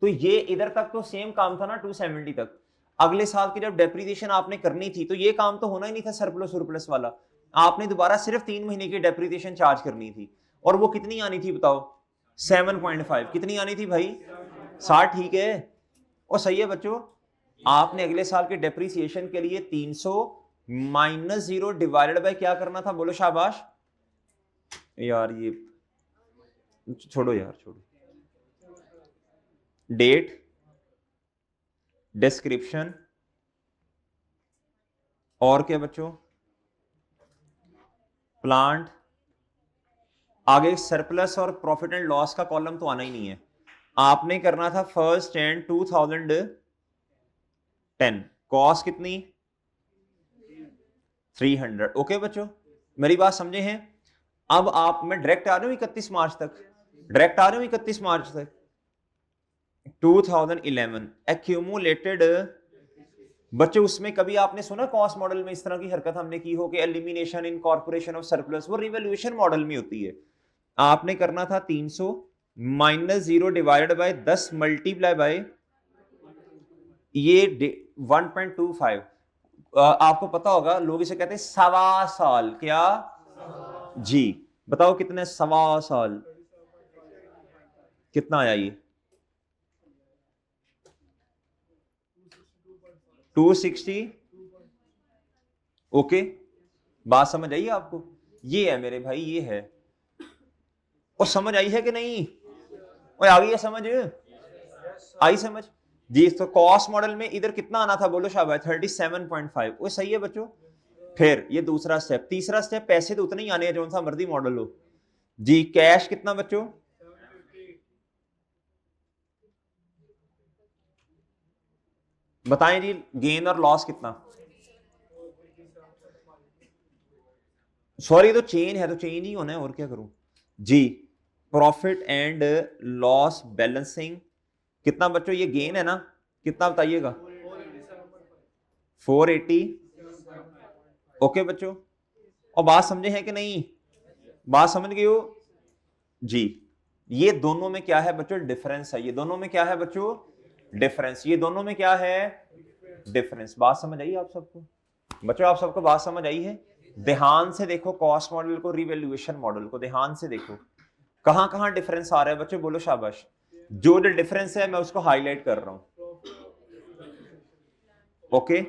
S1: तो ये इधर तक तो सेम काम था ना 270 तक। अगले साल की जब डेप्रिसिएशन आपने करनी थी तो ये काम तो होना ही नहीं था सरप्लस सुरप्लस वाला। आपने दोबारा सिर्फ 3 महीने की डेप्रिसिएशन चार्ज करनी थी। और वो कितनी आनी थी बताओ? 7.5। कितनी आनी थी भाई? 60। ठीक है, और सही है बच्चों। आपने अगले साल के डेप्रिसिएशन के लिए 300 माइनस 0 डिवाइडेड बाय क्या करना था? बोलो शाबाश। यार ये छोड़ो यार, छोड़ो। डेट, डिस्क्रिप्शन, और क्या बच्चों? प्लांट। आगे सरप्लस और प्रॉफिट एंड लॉस का कॉलम तो आना ही नहीं है। आपने करना था 1 जनवरी 2010। कॉस्ट कितनी? 300। ओके बच्चों, मेरी बात समझे हैं? अब आप, मैं डायरेक्ट आ रहा हूं 31 मार्च तक, डायरेक्ट आ रहा हूं 31 मार्च तक। 2011 एक्यूमुलेटेड। बच्चों उसमें कभी आपने सुना कॉस्ट मॉडल में इस तरह की हरकत हमने की हो कि elimination in corporation of surplus? वो रिवैल्यूएशन मॉडल में होती है। आपने करना था 300 minus 0 divided bye 10 multiply by ये 1.25। आपको पता होगा लोग इसे कहते हैं सवा साल। क्या जी? बताओ कितने सवा साल कितना आया ये? 260। ओके, बात समझ आई आपको? ये है मेरे भाई, ये है। और समझ आई है कि नहीं? और आ गई है समझ? आई समझ जी? तो कॉस्ट मॉडल में इधर कितना आना था? बोलो शाबाश, 37.5। वो सही है बच्चों। फिर ये दूसरा स्टेप। तीसरा स्टेप, पैसे तो उतने ही आने हैं जो सा मर्जी मॉडल हो जी। कैश कितना बच्चों? बताएं जी गेन और लॉस कितना, सॉरी तो चेंज है तो चेंज ही होना है और क्या करूं जी। प्रॉफिट एंड लॉस बैलेंसिंग कितना बच्चों, ये गेन है ना, कितना बताइएगा 480। ओके बच्चों, और बात समझे हैं कि नहीं, बात समझ गए हो जी। ये दोनों में क्या है बच्चों, डिफरेंस है, ये दोनों में क्या है बच्चों, डिफरेंस, ये दोनों में क्या है, डिफरेंस। बात समझ आई आप सबको बच्चों, आप सबको बात समझ आई है। ध्यान से देखो कॉस्ट मॉडल को, रिवैल्यूएशन मॉडल को ध्यान से देखो, कहां कहां डिफरेंस आ रहा है बच्चों, बोलो शाबाश। जो डिफरेंस है मैं उसको हाईलाइट कर रहा हूं। ओके,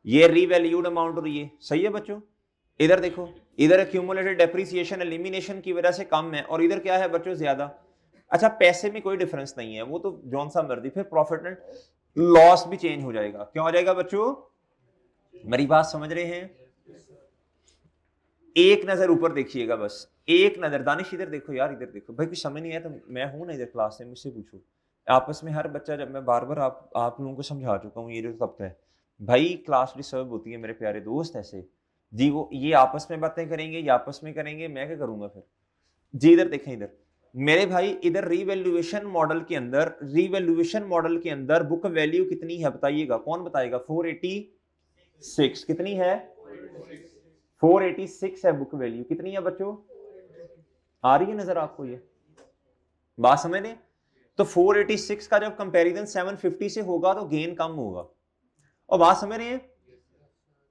S1: ये रीवैल्यूड अमाउंट और ये सही है बच्चों। इधर देखो, इधर एक्यूमुलेटेड डेप्रिसिएशन एलिमिनेशन की वजह से कम है और इधर क्या है बच्चों, ज्यादा। अच्छा पैसे में कोई डिफरेंस नहीं है, वो तो जौन सा मर्जी, फिर प्रॉफिट एंड लॉस भी चेंज हो जाएगा। क्यों हो जाएगा बच्चों, मेरी बात समझ रहे हैं। एक नजर ऊपर देखिएगा, बस एक नजर। दानिश इधर देखो यार, इधर देखो भाई, कुछ समझ नहीं आया तो मैं हूं ना इधर क्लास में, मुझसे पूछो आपस में। हर बच्चा, जब मैं बार बार आप लोगों को समझा चुका हूँ, ये जो तबका है भाई, क्लास डिस्टर्ब होती है मेरे प्यारे दोस्त ऐसे जी। वो ये आपस में बातें करेंगे, ये आपस में करेंगे, मैं क्या करूंगा फिर जी। इधर देखें, इधर मेरे भाई, इधर रिवैल्यूएशन मॉडल के अंदर, रिवैल्यूएशन मॉडल के अंदर बुक वैल्यू कितनी है बताइएगा, कौन बताएगा। 486 कितनी है, 486 है बुक वैल्यू। कितनी है बच्चों, आ रही है नजर आपको, ये बात समझ लें। तो 486 का जब कंपैरिजन 750 से होगा तो गेन कम होगा, और बात समझ रहे हैं।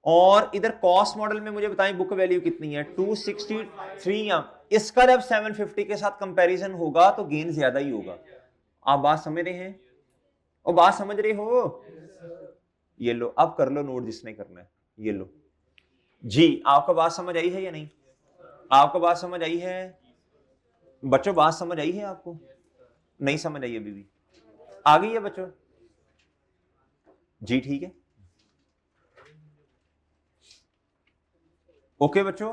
S1: और इधर कॉस्ट मॉडल में मुझे बताएं बुक वैल्यू कितनी है, 263। इसका जब 750 के साथ कंपैरिजन होगा तो गेन ज्यादा ही होगा। आप बात समझ रहे हैं, और बात समझ रहे हो। ये लो, अब कर लो नोट जिसने करना है, ये लो जी। आपको बात समझ आई है या नहीं, आपको बात समझ आई है बच्चों, बात समझ आई है आपको, नहीं समझ आई अभी भी, आ गई है बच्चों जी, ठीक है। ओके बच्चों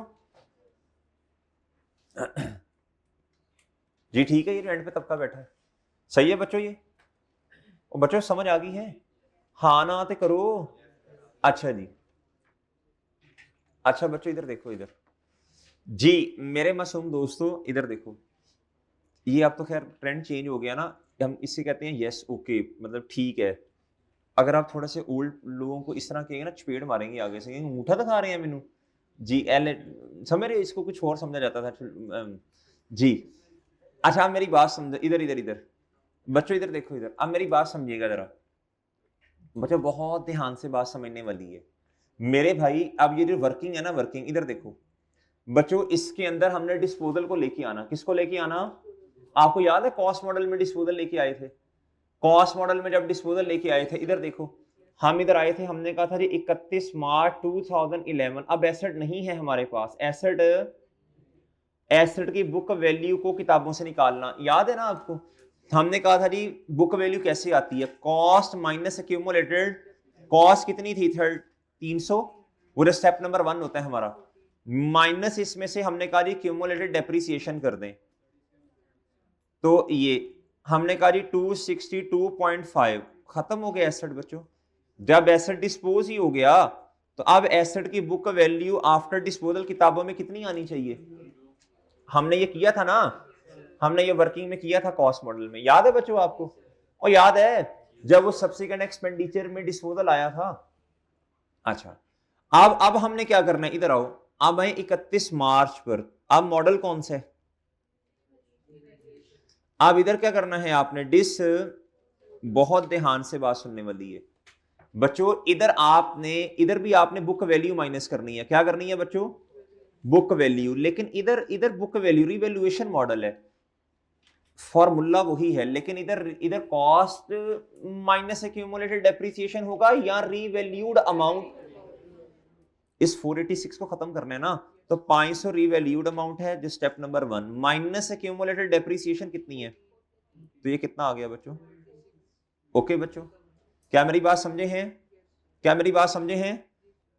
S1: जी, ठीक है। ये रेंट पे तबका बैठा है, सही है बच्चों ये, और बच्चों समझ आ गई है, हाँ ना आते करो। अच्छा जी, अच्छा बच्चों इधर देखो, इधर जी मेरे मासूम दोस्तों, इधर देखो। ये अब तो खैर ट्रेंड चेंज हो गया ना, हम इससे कहते हैं यस ओके, मतलब ठीक है। अगर आप थोड़ा से ओल्ड लोगों को इस तरह कहेंगे ना, चपेड़ मारेंगे आगे से, अंगूठा दिखा रहे हैं मैनू जी। एल समझ रहे, इसको कुछ और समझा जाता था जी। अच्छा आप मेरी बात समझो, इधर इधर इधर बच्चों, इधर देखो, इधर अब मेरी बात समझिएगा जरा बच्चों, बहुत ध्यान से बात समझने वाली है मेरे भाई। अब ये जो वर्किंग है ना, वर्किंग इधर देखो बच्चों, इसके अंदर हमने डिस्पोजल को लेके आना, किसको लेके आना, आपको याद है कॉस्ट मॉडल में डिस्पोजल लेके आए थे। कॉस्ट मॉडल में जब डिस्पोजल लेके आए थे, इधर देखो, हम इधर आए थे, हमने कहा था जी 31 मार्च 2011। अब एसेट नहीं है हमारे पास, एसेट, एसेट की बुक वैल्यू को किताबों से निकालना, याद है ना आपको। हमने कहा था जी बुक वैल्यू कैसे आती है, कॉस्ट माइनस एक्यूमुलेटेड, कॉस्ट कितनी थी 300, वो स्टेप नंबर 1 होता है हमारा, माइनस इसमें से हमने कहा जी क्यूमुलेटेड डेप्रिसिएशन कर दें, तो ये हमने कहा जी 262.5, खत्म हो गया एसेट बच्चों। जब एसेट डिस्पोज ही हो गया तो अब एसेट की बुक वैल्यू आफ्टर डिस्पोजल किताबों में कितनी आनी चाहिए, हमने ये किया था ना, हमने ये वर्किंग में किया था कॉस्ट मॉडल में, याद है बच्चों आपको। और याद है जब वो सब्सिक्वेंट एक्सपेंडिचर में डिस्पोजल आया था। अच्छा अब हमने क्या करना है, इधर आओ। अब है 31 मार्च पर, अब मॉडल कौन सा है, अब इधर क्या करना है आपने, डिस, बहुत ध्यान से बात सुनने वाली है बच्चों। इधर भी आपने बुक वैल्यू माइनस करनी है, क्या करनी है बच्चों, बुक वैल्यू। लेकिन इधर इधर बुक वैल्यू रिवैल्यूएशन मॉडल है, फॉर्मूला वही है, लेकिन इधर इधर कॉस्ट माइनस एक्यूमुलेटेड डेप्रिसिएशन होगा या रीवैल्यूड अमाउंट। इस 486 को खत्म करना है ना, तो 500 रीवैल्यूड अमाउंट है जो step number 1, minus accumulated depreciation कितनी है, तो ये कितना आ गया बच्चों। ओके बच्चों, क्या मेरी बात समझे हैं, क्या मेरी बात समझे हैं।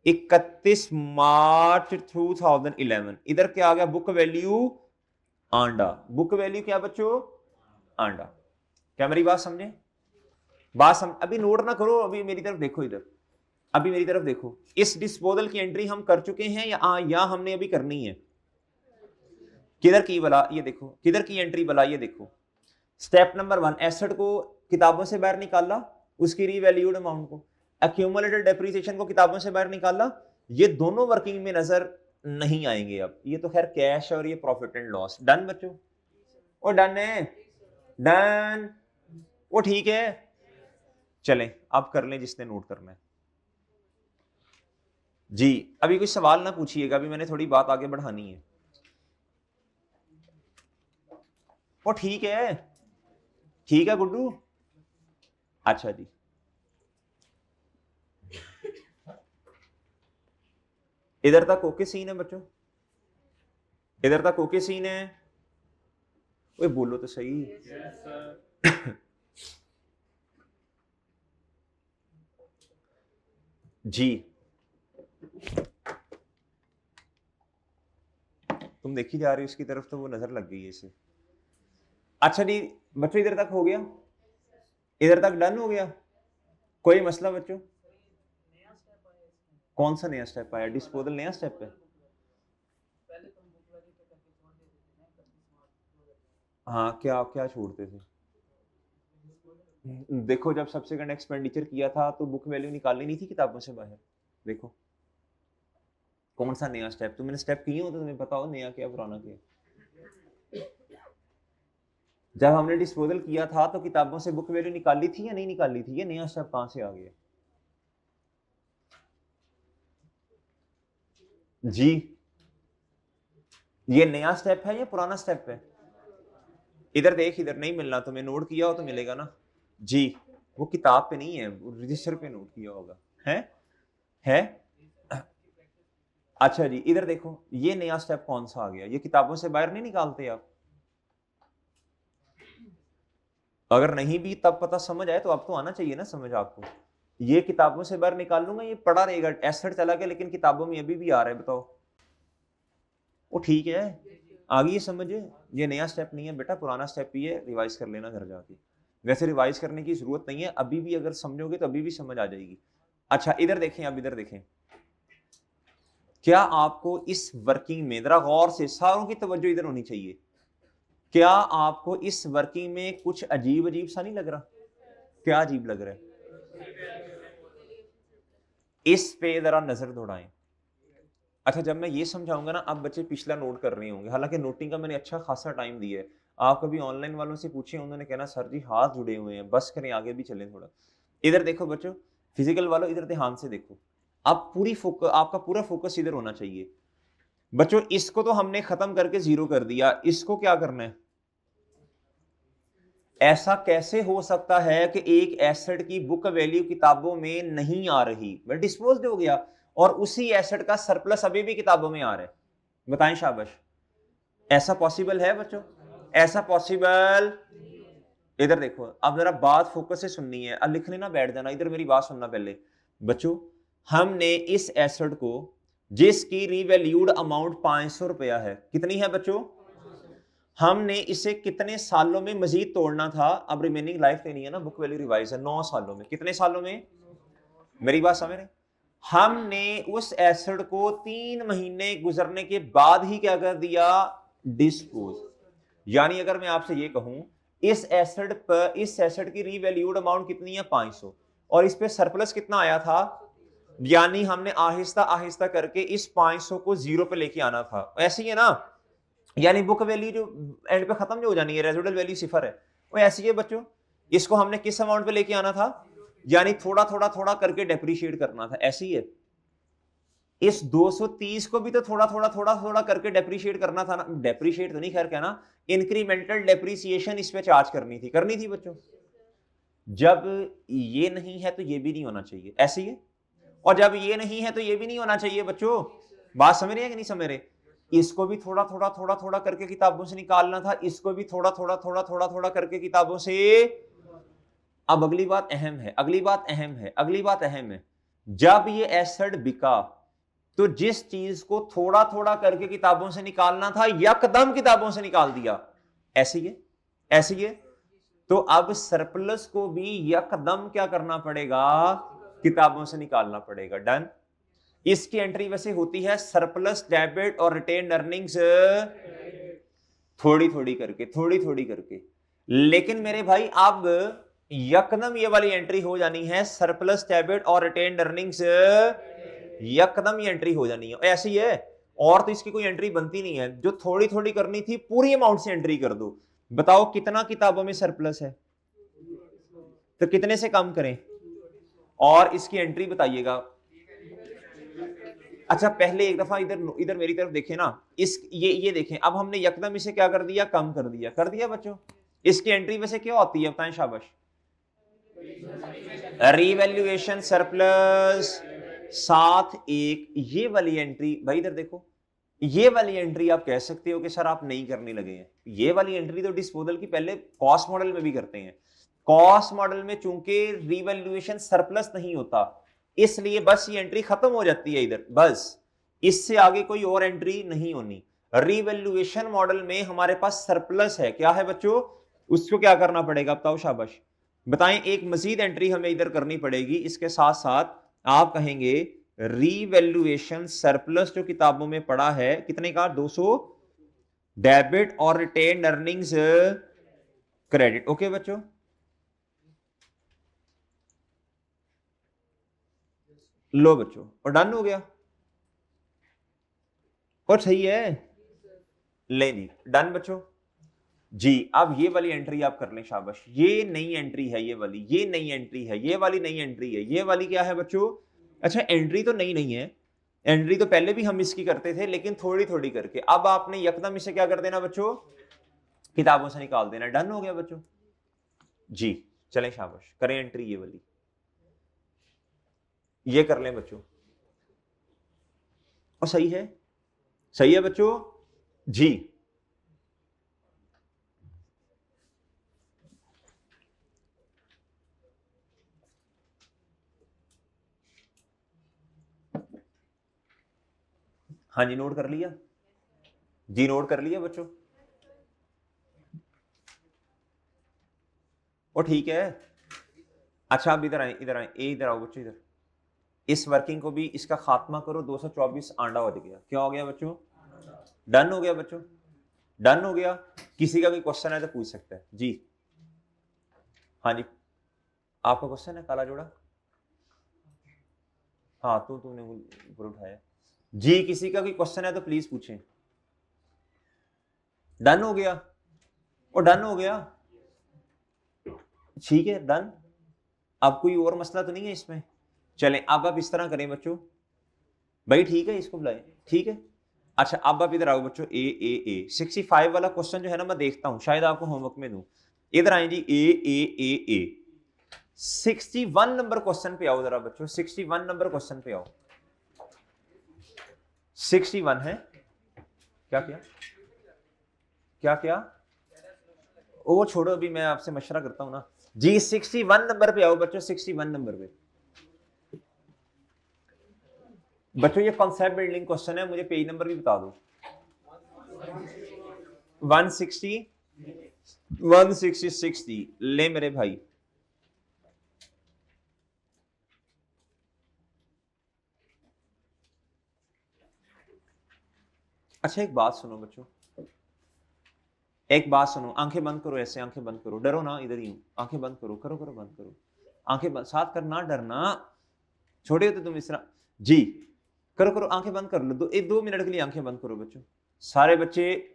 S1: 31 मार्च 2011, इधर क्या आ गया, बुक वैल्यू आंडा, बुक वैल्यू क्या बच्चों, आंडा। क्या मेरी बात समझे, बात अभी नोट ना करो, अभी मेरी तरफ देखो, इधर अभी मेरी तरफ देखो। इस डिस्पोजल की एंट्री हम कर चुके हैं या हमने अभी करनी है? किधर की बला, ये देखो किधर की एंट्री बला, ये देखो स्टेप नंबर 1, एसेट को किताबों से बाहर निकाला, उसकी रीवैल्यूड अमाउंट को, एक्यूमुलेटेड डेप्रिसिएशन को किताबों से बाहर निकाला। ये दोनों वर्किंग में नजर नहीं आएंगे अब, ये तो खैर कैश और ये प्रॉफिट एंड लॉस। डन बच्चों? वो डन है, डन, वो ठीक है। चलें अब कर लें जिसने नोट करना है जी। अभी कोई सवाल ना पूछिएगा, अभी मैंने थोड़ी बात आगे बढ़ानी है। वो ठीक है, ठीक है गुड्डू। अच्छा जी, इधर तक ओके सीन है बच्चों? इधर तक ओके सीन है? ओए बोलो तो सही। जी तुम देखी जा रही हो उसकी तरफ तो वो नजर लग गई है इसे। अच्छा जी बच्चों, इधर तक हो गया? इधर तक डन हो गया? कोई मसला बच्चों? कौन सा नया स्टेप आया? डिस्पोजल नया स्टेप है? हाँ, क्या क्या छोड़ते थे? देखो जब सब्सिक्वेंट एक्सपेंडिचर किया था तो बुक वैल्यू निकालनी नहीं थी किताबों से बाहर। देखो कौन सा नया स्टेप, तुमने स्टेप किए हो तो तुम्हें पता हो नया क्या पुराना क्या। जब हमने डिस्पोजल किया था तो किताबों से बुक वैल्यू निकाली थी या नहीं निकाली थी? ये नया स्टेप कहां से आ गया जी? ये नया स्टेप है या पुराना स्टेप है? इधर देख, इधर नहीं मिलना तुम्हें, नोट किया हो तो मिलेगा ना जी। वो किताब पे नहीं है, वो रजिस्टर पे नोट किया होगा। है अच्छा जी, इधर देखो ये नया स्टेप कौन सा आ गया? ये किताबों से बाहर नहीं निकालते आप? अगर नहीं भी तब पता समझ आए तो अब तो आना चाहिए ना समझ आपको। ये किताबों से बाहर निकाल लूंगा, ये पड़ा रहेगा, एसेट चला गया लेकिन किताबों में अभी भी आ रहा है, बताओ वो ठीक है? आ गई समझ? ये नया स्टेप नहीं है बेटा, पुराना स्टेप ही है, रिवाइज कर लेना घर जाके। वैसे रिवाइज करने की जरूरत नहीं है, अभी भी अगर समझोगे तो अभी भी समझ आ जाएगी। अच्छा इधर देखें, अब इधर देखें, क्या आपको इस वर्किंग में, जरा गौर से, सारों की तवज्जो इधर होनी चाहिए, क्या आपको इस वर्किंग में कुछ अजीब अजीब सा नहीं लग रहा? क्या अजीब लग रहा है? इस पे जरा नजर दौड़ाएं। अच्छा जब मैं ये समझाऊंगा ना, अब बच्चे पिछला नोट कर रहे होंगे, हालांकि नोटिंग का मैंने अच्छा खासा टाइम दिया है। आप कभी ऑनलाइन वालों से पूछे, उन्होंने कहना सर जी हाथ जुड़े हुए हैं, बस करें आगे भी चलें थोड़ा। इधर देखो बच्चों, फिजिकल वालों इधर ध्यान से देखो, आप पूरी फोकस, आपका पूरा फोकस इधर होना चाहिए बच्चों। इसको तो हमने खत्म करके जीरो कर दिया, इसको क्या करना है? ऐसा कैसे हो सकता है कि एक एसेट की बुक वैल्यू किताबों में नहीं आ रही, वह डिस्पोज हो गया, और उसी एसेट का सरप्लस अभी भी किताबों में आ रहा है? बताएं शाबाश, ऐसा पॉसिबल है बच्चों? ऐसा पॉसिबल? इधर देखो, अब जरा बात फोकस से सुननी है, अब लिखने ना बैठ जाना, इधर मेरी बात सुनना पहले बच्चों। हमने इस एसेट को, जिसकी रीवैल्यूड अमाउंट 500 रुपया है, कितनी है बच्चों? हमने इसे कितने सालों में मजीद तोड़ना था? अब रिमेनिंग लाइफ लेनी है ना, बुक वैल्यू रिवाइज है 9 सालों में। कितने सालों में? मेरी बात समझ रहे? हमने उस एसेट को 3 महीने गुजरने के बाद ही क्या कर दिया? डिस्पोज। यानी अगर मैं आपसे ये कहूं, इस एसेट पर, इस एसेट की रीवैल्यूड अमाउंट कितनी है? 500, और इस पे सरप्लस कितना आया था? यानी हमने आहिस्ता आहिस्ता करके इस 500 को जीरो पे लेके आना था, ऐसी है ना? यानी बुक वैल्यू जो एंड पे खत्म जो हो जानी है, रेजिडुअल वैल्यू सिफर है, वो ऐसी है बच्चों। इसको हमने किस अमाउंट पे लेके आना था? यानी थोड़ा थोड़ा थोड़ा करके डेप्रिशिएट करना था, ऐसी है। इस 230 को भी तो थोड़ा थोड़ा थोड़ा थोड़ा करके डेप्रिशिएट करना था ना, डेप्रिशिएट तो नहीं खैर कहना, इंक्रीमेंटल डेप्रिसिएशन इस पे चार्ज करनी थी बच्चों। जब ये नहीं है तो ये भी नहीं होना चाहिए, ऐसी है। और जब ये नहीं है तो ये भी नहीं होना चाहिए बच्चों। बात समझ रहे हैं कि नहीं समझ रहे? इसको भी थोड़ा थोड़ा थोड़ा थोड़ा करके किताबों से निकालना था, इसको भी थोड़ा थोड़ा थोड़ा थोड़ा थोड़ा करके किताबों से। अब अगली बात अहम है, अगली बात अहम है, अगली बात अहम है। जब ये एसेट बिका तो जिस चीज को थोड़ा थोड़ा करके किताबों से निकालना था, यकदम किताबों से निकाल दिया, ऐसी है, ऐसी है। तो अब सरप्लस को भी यकदम क्या करना पड़ेगा, किताबों से निकालना पड़ेगा। डन। इसकी एंट्री वैसे होती है सरप्लस डेबिट और रिटेन अर्निंग्स थोड़ी थोड़ी करके, लेकिन मेरे भाई अब यकदम ये वाली एंट्री हो जानी है, सरप्लस डेबिट और रिटेन अर्निंग्स यकदम ये एंट्री हो जानी है। ऐसी है, और तो इसकी कोई एंट्री बनती नहीं है। जो थोड़ी थोड़ी करनी थी पूरी अमाउंट से एंट्री कर दो। बताओ कितना किताबों में सरप्लस है, तो कितने से कम करें, और इसकी एंट्री बताइएगा। अच्छा पहले एक दफा इधर मेरी तरफ देखें ना, ये देखें, अब हमने यकदम इसे क्या कर दिया, कम कर दिया बच्चों। इसकी एंट्री वैसे क्या होती है बताएं, शाबाश। रीवैल्यूएशन सरप्लस साथ एक ये वाली एंट्री। भाई इधर देखो, ये वाली एंट्री आप कह सकते हो कि सर आप नहीं करने लगे हैं। ये वाली एंट्री तो डिस्पोजल की पहले कॉस्ट मॉडल में भी करते हैं। कॉस्ट मॉडल में चूंकि रीवैल्यूएशन सरप्लस नहीं होता, इसलिए बस ये एंट्री खत्म हो जाती है इधर, बस इससे आगे कोई और एंट्री नहीं होनी। रीवैल्यूएशन मॉडल में हमारे पास सरप्लस है, क्या है बच्चों, उसको क्या करना पड़ेगा बताओ, शाबाश बताएं। एक मजीद एंट्री हमें इधर करनी पड़ेगी, इसके साथ साथ आप कहेंगे रीवैल्यूएशन सरप्लस जो किताबों में पड़ा है कितने का, 200 डेबिट और रिटेन अर्निंग्स क्रेडिट। ओके बच्चों, लो बच्चों, और डन हो गया, और सही है, ले जी डन बच्चों जी। अब ये वाली एंट्री आप कर लें, शाबाश। ये नई एंट्री है, ये वाली, ये नई एंट्री है, ये वाली नई एंट्री है, ये वाली क्या है बच्चों। अच्छा एंट्री तो नई नहीं है, एंट्री तो पहले भी हम इसकी करते थे, लेकिन थोड़ी थोड़ी करके। अब आपने यकदम इसे क्या कर देना बच्चों, किताबों से निकाल देना। डन हो गया बच्चों जी। चलें शाबाश, करें एंट्री ये वाली, ये कर लें बच्चों, और सही है, सही है बच्चों जी। हाँ जी, नोट कर लिया जी, नोट कर लिया बच्चों, और ठीक है। अच्छा अब इधर आए, इधर आए, इधर आओ बच्चों, इधर। इस वर्किंग को भी इसका खात्मा करो। 224 आंडा हो गया, क्या हो गया बच्चों, डन हो गया बच्चों, डन हो गया। किसी का कोई क्वेश्चन है तो पूछ सकता है जी। हाँ जी, आपका क्वेश्चन है, काला जोड़ा। हाँ तूने ऊपर उठाया जी। किसी का कोई क्वेश्चन है तो प्लीज पूछें। डन हो गया, और डन हो गया, ठीक है डन। अब कोई और मसला तो नहीं है इसमें। चलें अब आप इस तरह करें बच्चों, भाई ठीक है, इसको बुलाएं, ठीक है। अच्छा अब आप इधर आओ बच्चों, ए 65 वाला क्वेश्चन जो है ना, मैं देखता हूं शायद आपको होमवर्क में दूं। इधर आए जी, ए 61 नंबर क्वेश्चन पे आओ जरा बच्चों, 61 नंबर क्वेश्चन पे आओ। 61 है, क्या क्या क्या क्या, वो छोड़ो, अभी मैं आपसे मशवरा करता हूं ना जी। 61 नंबर पे आओ बच्चों, 61 नंबर पे बच्चों। ये कॉन्सेप्ट बिल्डिंग क्वेश्चन है, मुझे पेज नंबर भी बता दो। 160 ले मेरे भाई। अच्छा एक बात सुनो बच्चों, एक बात सुनो, आंखें बंद करो, ऐसे आंखें बंद करो, डरो ना, इधर ही हूं, आंखें बंद करो, करो करो बंद करो, आंखें बंद, साथ करना, डरना, छोड़े होते तुम इस तरह जी। करो करो, आंखें बंद कर लो, 2 मिनट के लिए आंखें बंद करो बच्चों, सारे बच्चे।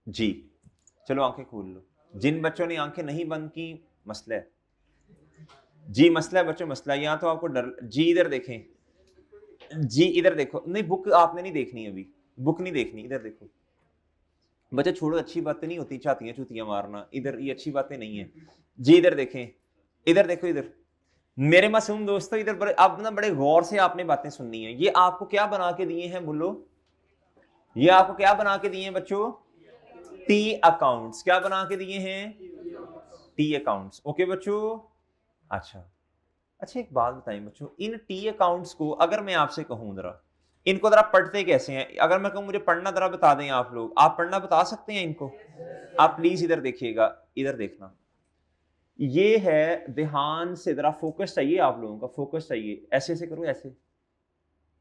S1: जी चलो आंखें खोल लो। जिन बच्चों ने आंखें नहीं बंद की, मसला है जी, मसला है बच्चों, मसला है। यहाँ तो आपको डर जी। इधर देखें जी, इधर देखो, नहीं बुक आपने नहीं देखनी अभी, बुक नहीं देखनी, इधर देखो बच्चे, छोड़ो, अच्छी बातें नहीं होती, चातियां चुतियां मारना, इधर ये अच्छी बातें नहीं है जी। इधर देखें, इधर देखो, इधर मेरे मासूम दोस्तों, इधर अब ना बड़े गौर से आपने बातें सुननी है। ये आपको क्या बना के दिए हैं बोलो, ये आपको क्या बना के दिए हैं बच्चों, टी अकाउंट्स। क्या बना के दिए हैं, टी अकाउंट्स। ओके बच्चों, अच्छा अच्छा एक बात बताएं बच्चों, इन टी अकाउंट्स को अगर मैं आपसे कहूं जरा, इनको जरा पढ़ते कैसे हैं? अगर मैं कहूँ मुझे पढ़ना जरा बता दें आप लोग, आप पढ़ना बता सकते हैं इनको? आप प्लीज इधर देखिएगा, इधर देखना, ये है, ध्यान से जरा फोकस चाहिए आप लोगों का, फोकस चाहिए। ऐसे ऐसे करो, ऐसे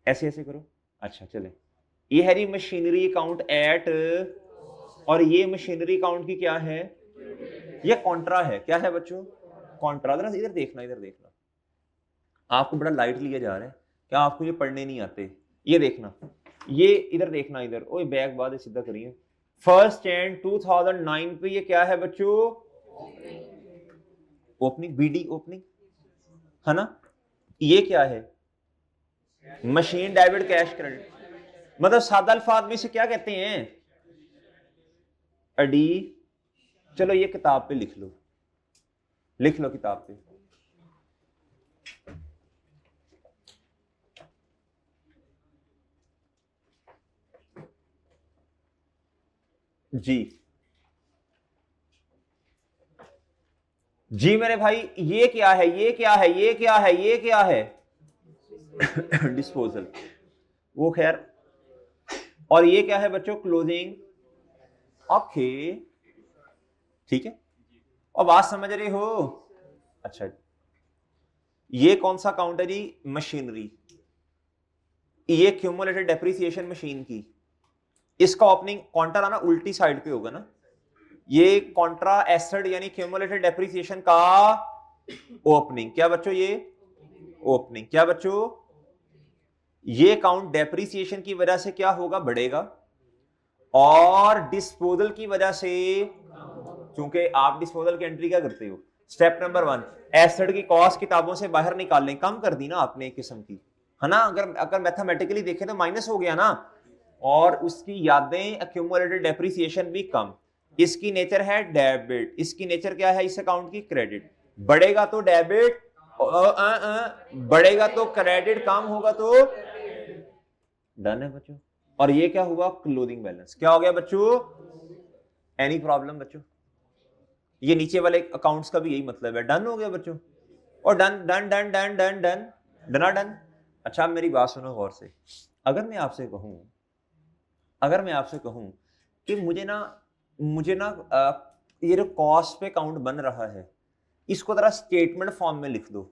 S1: ऐसे ऐसे करो। अच्छा चले, ये है जी मशीनरी अकाउंट एट, और ये मशीनरी अकाउंट की क्या है? ये कॉन्ट्रा है। क्या है बच्चों? कॉन्ट्रा। इधर देखना, इधर देखना, आपको बड़ा लाइट लिया जा रहा है, क्या आपको ये पढ़ने नहीं आते? ये देखना, ये इधर देखना, इधर, ओए बैग बाद सीधा करिए। फर्स्ट एंड 2009 पे ये क्या है बच्चों? ओपनिंग, बीडी ओपनिंग है ना। ये क्या है? मशीन डेबिट कैश क्रेडिट, मतलब सादा अल्फाज में से क्या कहते हैं? अडी। चलो ये किताब पे लिख लो, लिख लो किताब पे। जी जी मेरे भाई, ये क्या है? ये क्या है? ये क्या है? ये क्या है? डिस्पोजल, वो खैर। और ये क्या है बच्चों? क्लोजिंग। ओके ठीक है, और बात समझ रहे हो? अच्छा, ये कौन सा अकाउंट है जी? मशीनरी। ये क्यूमुलेटेड डेप्रिसिएशन मशीन की, इसका ओपनिंग कॉन्ट्रा आना उल्टी साइड पे होगा ना। ये कॉन्ट्रा एसेट यानी क्यूमुलेटेड डेप्रिसिएशन का ओपनिंग। क्या बच्चों? ये ओपनिंग। क्या बच्चों? ये अकाउंट डेप्रिसिएशन की वजह से क्या होगा? बढ़ेगा, और डिस्पोजल की वजह से, क्योंकि आप डिस्पोजल की एंट्री क्या करते हो? स्टेप नंबर 1, एसेट की कॉस्ट किताबों से बाहर निकालने, कम कर दी ना आपने एक किस्म की, है ना। अगर मैथमेटिकली देखें तो माइनस हो गया ना, और उसकी यादें एक्यूमुलेटेड डेप्रिसिएशन भी कम। इसकी नेचर है डेबिट, इसकी नेचर क्या है इस अकाउंट की? क्रेडिट। बढ़ेगा तो डेबिट, बढ़ेगा तो क्रेडिट, कम होगा तो डन है बच्चों। और ये क्या हुआ? Closing balance. क्या हो गया बच्चों? एनी प्रॉब्लम बच्चों? ये नीचे वाले अकाउंट्स का भी यही मतलब है। डन हो गया बच्चों, और done done done done done done डना डन। अच्छा अब मेरी बात सुनो गौर से। अगर मैं आपसे कहूं कि मुझे ना ये जो कॉस्ट पे अकाउंट बन रहा है, इसको जरा स्टेटमेंट फॉर्म में लिख दो,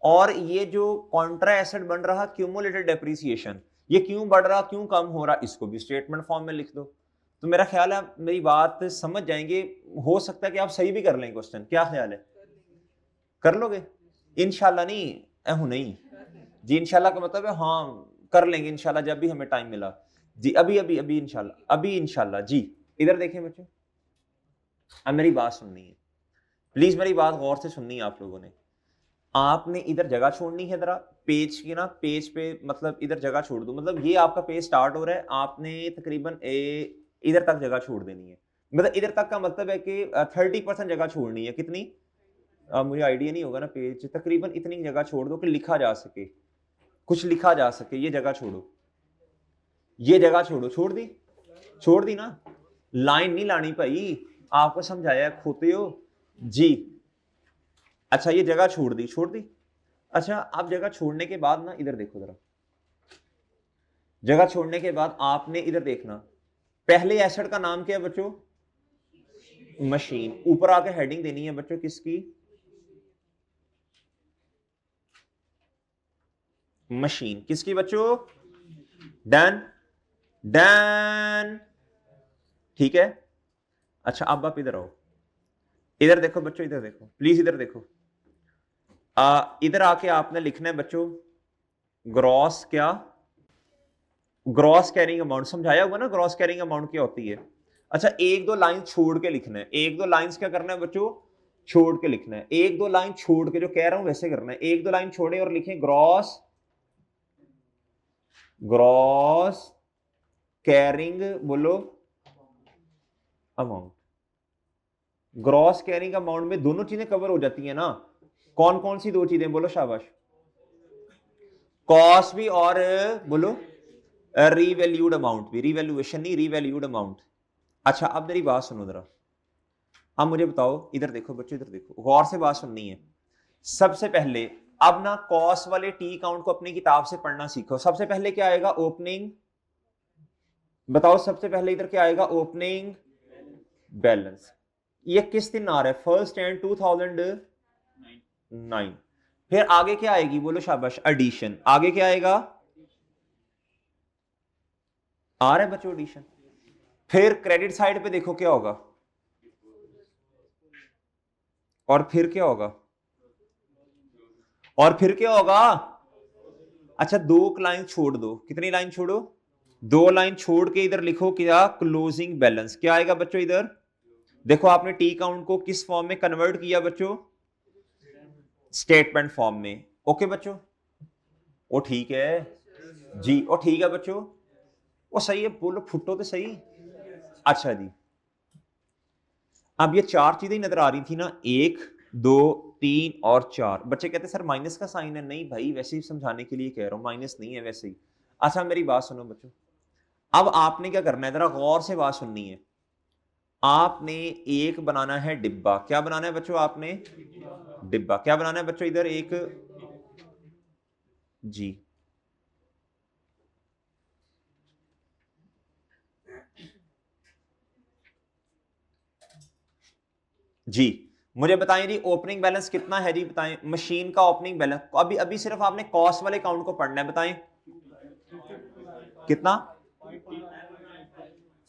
S1: और ये जो कॉन्ट्रा एसेट बन रहा क्यूमुलेटेड डेप्रिसिएशन, ये क्यों बढ़ रहा, क्यों कम हो रहा, इसको भी स्टेटमेंट फॉर्म में लिख दो। तो मेरा ख्याल है आप मेरी बात समझ जाएंगे। हो सकता है कि आप सही भी कर लें क्वेश्चन। क्या ख्याल है? कर लोगे? इंशाल्लाह नहीं, ऐहू नहीं जी, इंशाल्लाह का मतलब है हाँ कर लेंगे इंशाल्लाह, जब भी हमें टाइम मिला जी। अभी अभी अभी इंशाल्लाह, अभी इंशाल्लाह जी। इधर देखें बच्चों, अब मेरी बात सुननी है, प्लीज मेरी बात गौर से सुननी है आप लोगों ने। आपने इधर जगह छोड़नी है जरा, पेज की ना, पेज पे मतलब इधर जगह छोड़ दो, मतलब ये आपका पेज स्टार्ट हो रहा है, आपने तकरीबन इधर तक जगह छोड़ देनी है। मतलब इधर तक का मतलब है कि 30% जगह छोड़नी है। कितनी? मुझे आइडिया नहीं होगा ना, पेज तकरीबन इतनी जगह छोड़ दो कि लिखा जा सके, कुछ लिखा जा सके। ये जगह छोड़ो, ये जगह छोड़ो। छोड़ दी ना। लाइन नहीं लानी भाई, आपको समझाया, खोते हो जी। अच्छा ये जगह छोड़ दी। अच्छा आप जगह छोड़ने के बाद ना इधर देखो जरा, जगह छोड़ने के बाद आपने इधर देखना, पहले एसेट का नाम क्या है बच्चों? मशीन। ऊपर आके हेडिंग देनी है बच्चों किसकी? मशीन। किसकी बच्चों? डन डन, ठीक है। अच्छा अब आप इधर आओ, इधर देखो बच्चों, इधर देखो प्लीज, इधर देखो। इधर आके आपने लिखना है बच्चों ग्रॉस। क्या? ग्रॉस कैरिंग अमाउंट समझाया हुआ ना, ग्रॉस कैरिंग अमाउंट क्या होती है। अच्छा एक दो लाइन छोड़ के लिखना है, एक दो लाइंस क्या करना है बच्चों? छोड़ के लिखना है। एक दो लाइन छोड़ के, जो कह रहा हूं वैसे करना है। एक दो लाइन छोड़े और लिखें ग्रॉस कैरिंग, बोलो अमाउंट। ग्रॉस कैरिंग अमाउंट में दोनों चीजें कवर हो जाती है ना। कौन कौन सी दो चीजें? बोलो शाबाश। कॉस्ट भी, और बोलो रीवैल्यूड अमाउंट भी। रीवैल्यूएशन नहीं, रीवैल्यूड अमाउंट। अच्छा अब मेरी बात सुनो जरा, अब मुझे बताओ, इधर देखो बच्चों, इधर देखो, गौर से बात सुननी है। सबसे पहले अब ना कॉस्ट वाले टी काउंट को अपनी किताब से पढ़ना सीखो। सबसे पहले क्या आएगा? ओपनिंग, बताओ सबसे पहले इधर क्या आएगा? Opening balance. ये किस दिन आ रहा है? 1 जनवरी 2009। फिर आगे क्या आएगी? बोलो शाबाश। एडिशन। आगे क्या आएगा? आ रहा है बच्चों एडिशन। फिर क्रेडिट साइड पे देखो क्या होगा, और फिर क्या होगा, और फिर क्या होगा? अच्छा, 2 लाइन छोड़ दो। कितनी लाइन छोड़ो? 2 लाइन छोड़ के इधर लिखो क्या? Closing balance. क्या आएगा बच्चों इधर? देखो आपने टी काउंट को किस फॉर्म में कन्वर्ट किया बच्चों? स्टेटमेंट फॉर्म में। ओके बच्चों, ओ ठीक है जी, ओ ठीक है बच्चों, वो सही है। बोलो फुटो तो सही। अच्छा जी, अब ये 4 चीजें नजर आ रही थी ना, 1 2 3 और 4। बच्चे कहते सर माइनस का साइन है। नहीं भाई, वैसे ही समझाने के लिए कह रहा हूं, माइनस नहीं है वैसे ही। अच्छा मेरी बात सुनो बच्चों, अब आपने क्या करना है, जरा गौर से बात सुननी है। आपने एक बनाना है डिब्बा। क्या बनाना है बच्चों? आपने डिब्बा। क्या बनाना है बच्चों इधर? एक जी, जी मुझे बताएं जी, ओपनिंग बैलेंस कितना है जी? बताएं मशीन का ओपनिंग बैलेंस। अभी अभी सिर्फ आपने कॉस्ट वाले अकाउंट को पढ़ना है। बताएं कितना?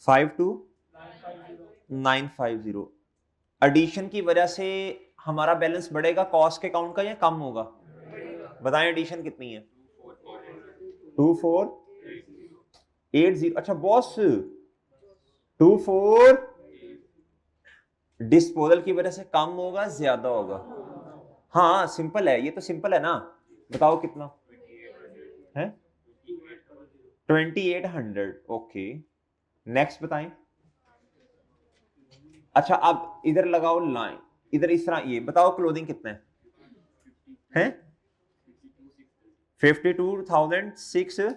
S1: 52950। एडिशन की वजह से हमारा बैलेंस बढ़ेगा कॉस्ट के अकाउंट का या कम होगा? बताएं एडिशन कितनी है? 2480। अच्छा बॉस, 24 डिस्पोजल की वजह से कम होगा ज्यादा होगा? हाँ सिंपल है, ये तो सिंपल है ना। बताओ कितना है? 2800। ओके, नेक्स्ट बताएं। अच्छा अब इधर लगाओ लाइन, इधर इस तरह। ये बताओ क्लोथिंग कितना है? 52,600।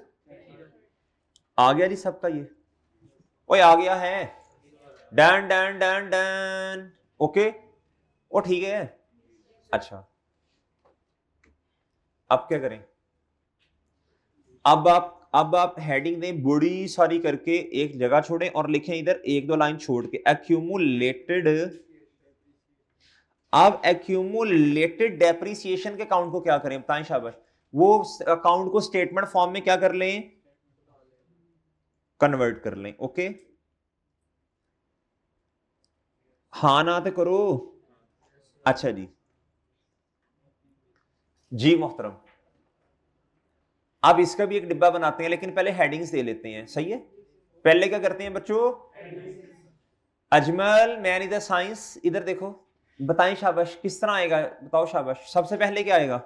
S1: आ गया जी सबका ये? ओए आ गया है। Done done done done. Okay, ओ ठीक है। अच्छा अब क्या करें? अब आप हेडिंग दें बड़ी सारी करके, एक जगह छोड़ें और लिखें इधर 1-2 लाइन छोड़ के एक्यूमुलेटेड। अब एक्यूमुलेटेड डेप्रिसिएशन के अकाउंट को क्या करें? बताएं शाबाश। वो अकाउंट को स्टेटमेंट फॉर्म में क्या कर लें? कन्वर्ट कर लें। ओके, हाँ ना तो करो। अच्छा जी, जी मोहतरम। अब इसका भी एक डिब्बा बनाते हैं, लेकिन पहले हेडिंग्स दे लेते हैं। सही है, पहले क्या करते हैं बच्चों? अजमल मैन इधर साइंस, इधर देखो। बताएं शाबाश किस तरह आएगा? बताओ शाबाश। सबसे पहले क्या आएगा?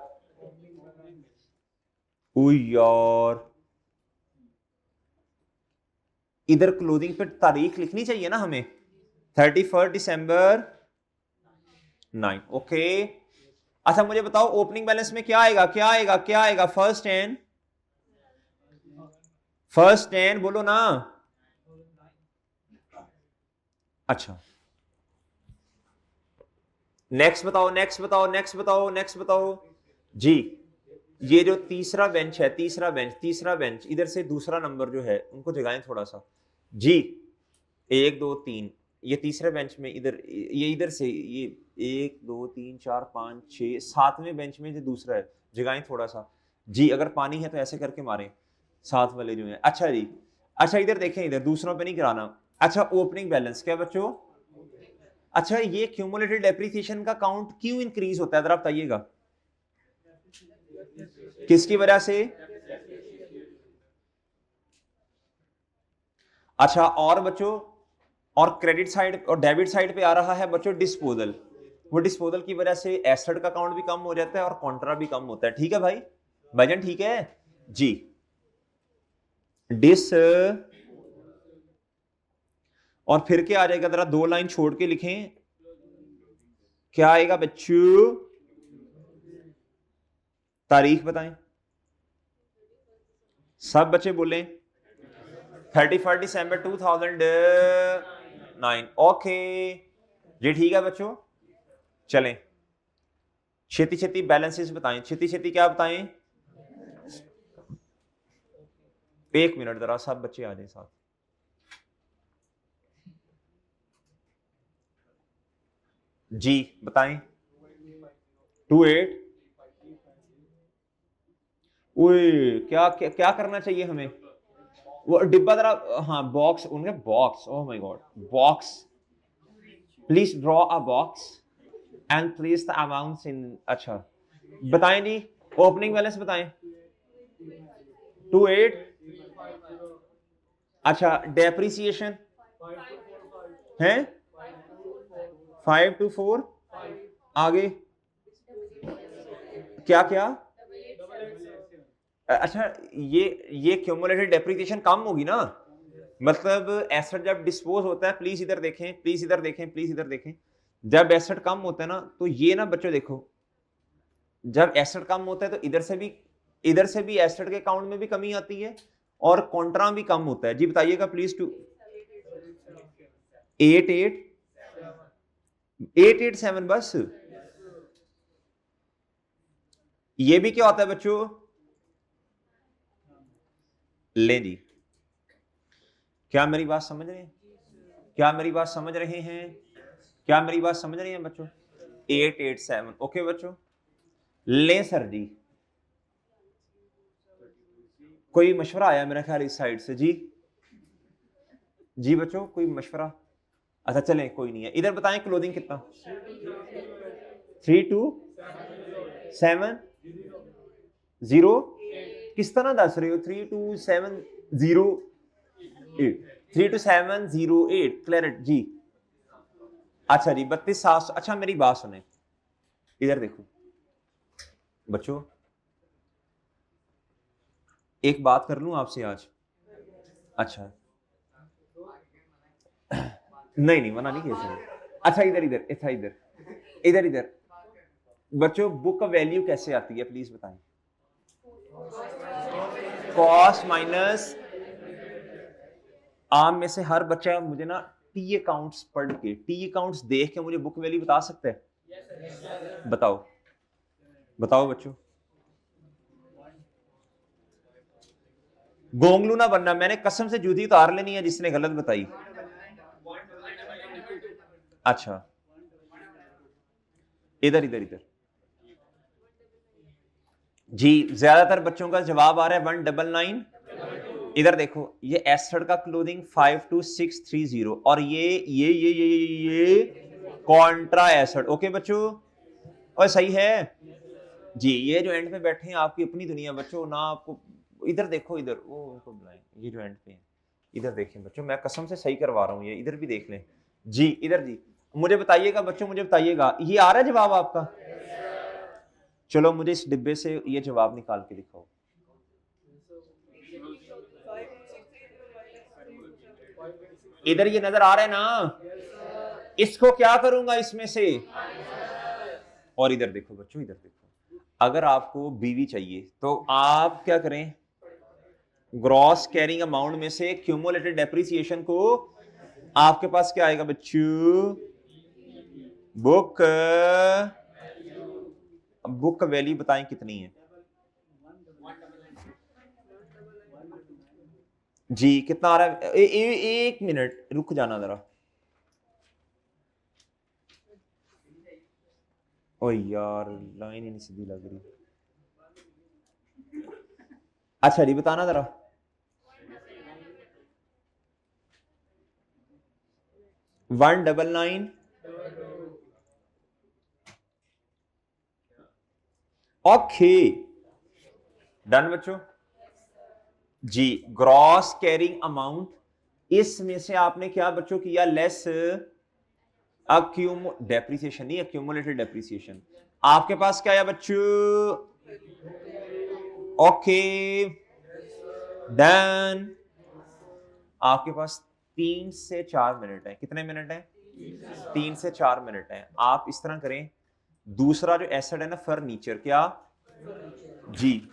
S1: ओ यार, इधर क्लोजिंग पे तारीख लिखनी चाहिए ना हमें, 31 दिसंबर 9। ओके, अच्छा मुझे बताओ ओपनिंग बैलेंस में क्या आएगा? क्या आएगा? क्या आएगा? फर्स्ट एंड बोलो ना। अच्छा नेक्स्ट बताओ, नेक्स्ट बताओ, नेक्स्ट बताओ, नेक्स्ट बताओ जी। ये जो तीसरा बेंच है, तीसरा बेंच इधर से दूसरा नंबर जो है उनको जगाएं थोड़ा सा जी। 1 2 3, ये तीसरे बेंच में इधर, ये इधर से ये 1 2 3 4 5 6 7वें बेंच में जो दूसरा है, जगाएं थोड़ा सा जी। अगर पानी है तो ऐसे करके मारें साथ वाले जो है। अच्छा जी, अच्छा इधर देखें, इधर दूसरों पे नहीं कराना। अच्छा ओपनिंग बैलेंस क्या बच्चों? अच्छा ये क्यूमुलेटेड डेप्रिसिएशन का काउंट क्यों इंक्रीज होता है, जरा बताइएगा किसकी वजह से? अच्छा और बच्चों, और क्रेडिट साइड और डेबिट साइड पे आ रहा है बच्चों डिस्पोजल। वो डिस्पोजल की वजह से एसेट का काउंट भी कम हो जाता है और कॉन्ट्रा भी कम होता है। ठीक है भाई, भाईजान ठीक है जी। डिस, और फिर क्या आ जाएगा? जरा 2 लाइन छोड़ के लिखें, क्या आएगा बच्चों? तारीख बताएं, सब बच्चे बोलें। 31 दिसंबर 2009। ओके जी ठीक है बच्चों, चलें छेती छेती बैलेंसेस बताएं, छेती छेती क्या बताएं। 1 मिनट जरा सब बच्चे आ जाए साथ। जी बताएं। 28। ओए क्या क्या, क्या करना चाहिए हमें? वो डिब्बा जरा, हाँ बॉक्स, उनके box, oh my God, box. Please draw a box and place the amounts इन। अच्छा बताएं जी, ओपनिंग बैलेंस बताएं। 28। अच्छा डेप्रिसिएशन है 524। आगे क्या क्या? अच्छा ये क्यूमुलेटेड डेप्रिसिएशन कम होगी ना, मतलब एसेट जब डिस्पोज होता है, प्लीज इधर देखें, प्लीज इधर देखें, प्लीज इधर देखें, जब एसेट कम होता है ना तो ये ना बच्चों देखो, जब एसेट कम होता है तो इधर से भी एसेट के अकाउंट में भी कमी आती है और कॉन्ट्रा भी कम होता है। जी बताइएगा प्लीज। 887 बस। ये भी क्या होता है बच्चों? ले जी, क्या मेरी बात समझ रहे हैं? क्या मेरी बात समझ रहे हैं? क्या मेरी बात समझ रहे हैं बच्चों? 887 ओके बच्चों। ले सर जी, कोई मशवरा आया मेरा ख्याल इस साइड से। जी जी बच्चों कोई मशवरा? अच्छा चलें कोई नहीं है, इधर बताएं क्लोथिंग कितना? 3270। किस तरह दस रहे हो? 32708, 32708 क्लैरिट जी। अच्छा जी 32,700। अच्छा मेरी बात सुने, इधर देखो बच्चों, एक बात कर लूं आपसे आज। अच्छा नहीं नहीं मना नहीं किया। अच्छा इधर इधर इधर इधर इधर इधर बच्चों, बुक का वैल्यू कैसे आती है प्लीज बताएं। कॉस्ट माइनस, आम में से हर बच्चा मुझे ना टी अकाउंट्स पढ़ के, टी अकाउंट्स देख के मुझे बुक वैल्यू बता सकता है? बताओ बताओ बच्चों। गोंगलू ना बनना, मैंने कसम से जूती उतार लेनी है जिसने गलत बताई। अच्छा इधर इधर इधर जी, ज्यादातर बच्चों का जवाब आ रहा है 199। इधर देखो ये एसेट का क्लोथिंग 52630 और ये कॉन्ट्रा एसेट। ओके बच्चों और सही है जी। ये जो एंड पे बैठे हैं आपकी अपनी दुनिया बच्चों ना, आपको इधर देखो, इधर वो उनको बुलाएं, ये जो एंड पे है इधर देखें बच्चों, मैं कसम से सही करवा रहा हूँ, ये इधर भी देख लें जी। इधर जी मुझे बताइएगा बच्चों, मुझे बताइएगा ये आ रहा है जवाब आपका? चलो मुझे इस डिब्बे से ये जवाब निकाल के दिखाओ। इधर ये नजर आ रहा है ना, इसको क्या करूंगा इसमें से? और इधर देखो बच्चों, इधर देखो, अगर आपको बीवी चाहिए तो आप क्या करें, ग्रॉस कैरिंग अमाउंट में से क्यूमुलेटेड डेप्रिसिएशन को, आपके पास क्या आएगा बच्चों? बुक, बुक का वैल्यू बताएं कितनी है जी? कितना आ रहा है? एक मिनट रुक जाना जरा। ओ यार लाइन ही नहीं सीधी लग रही। अच्छा जी बताना जरा। 199 ओके डन बच्चों जी। ग्रॉस कैरिंग अमाउंट, इसमें से आपने क्या बच्चों किया? लेस डेप्रिसिएशन नहीं, एक्यूमुलेटेड डेप्रिसिएशन। आपके पास क्या है बच्चों? Okay done. आपके पास 3 से 4 मिनट है। कितने मिनट है? 3 से 4 मिनट है। आप इस तरह करें, दूसरा जो एसेट है ना फर्नीचर, क्या जी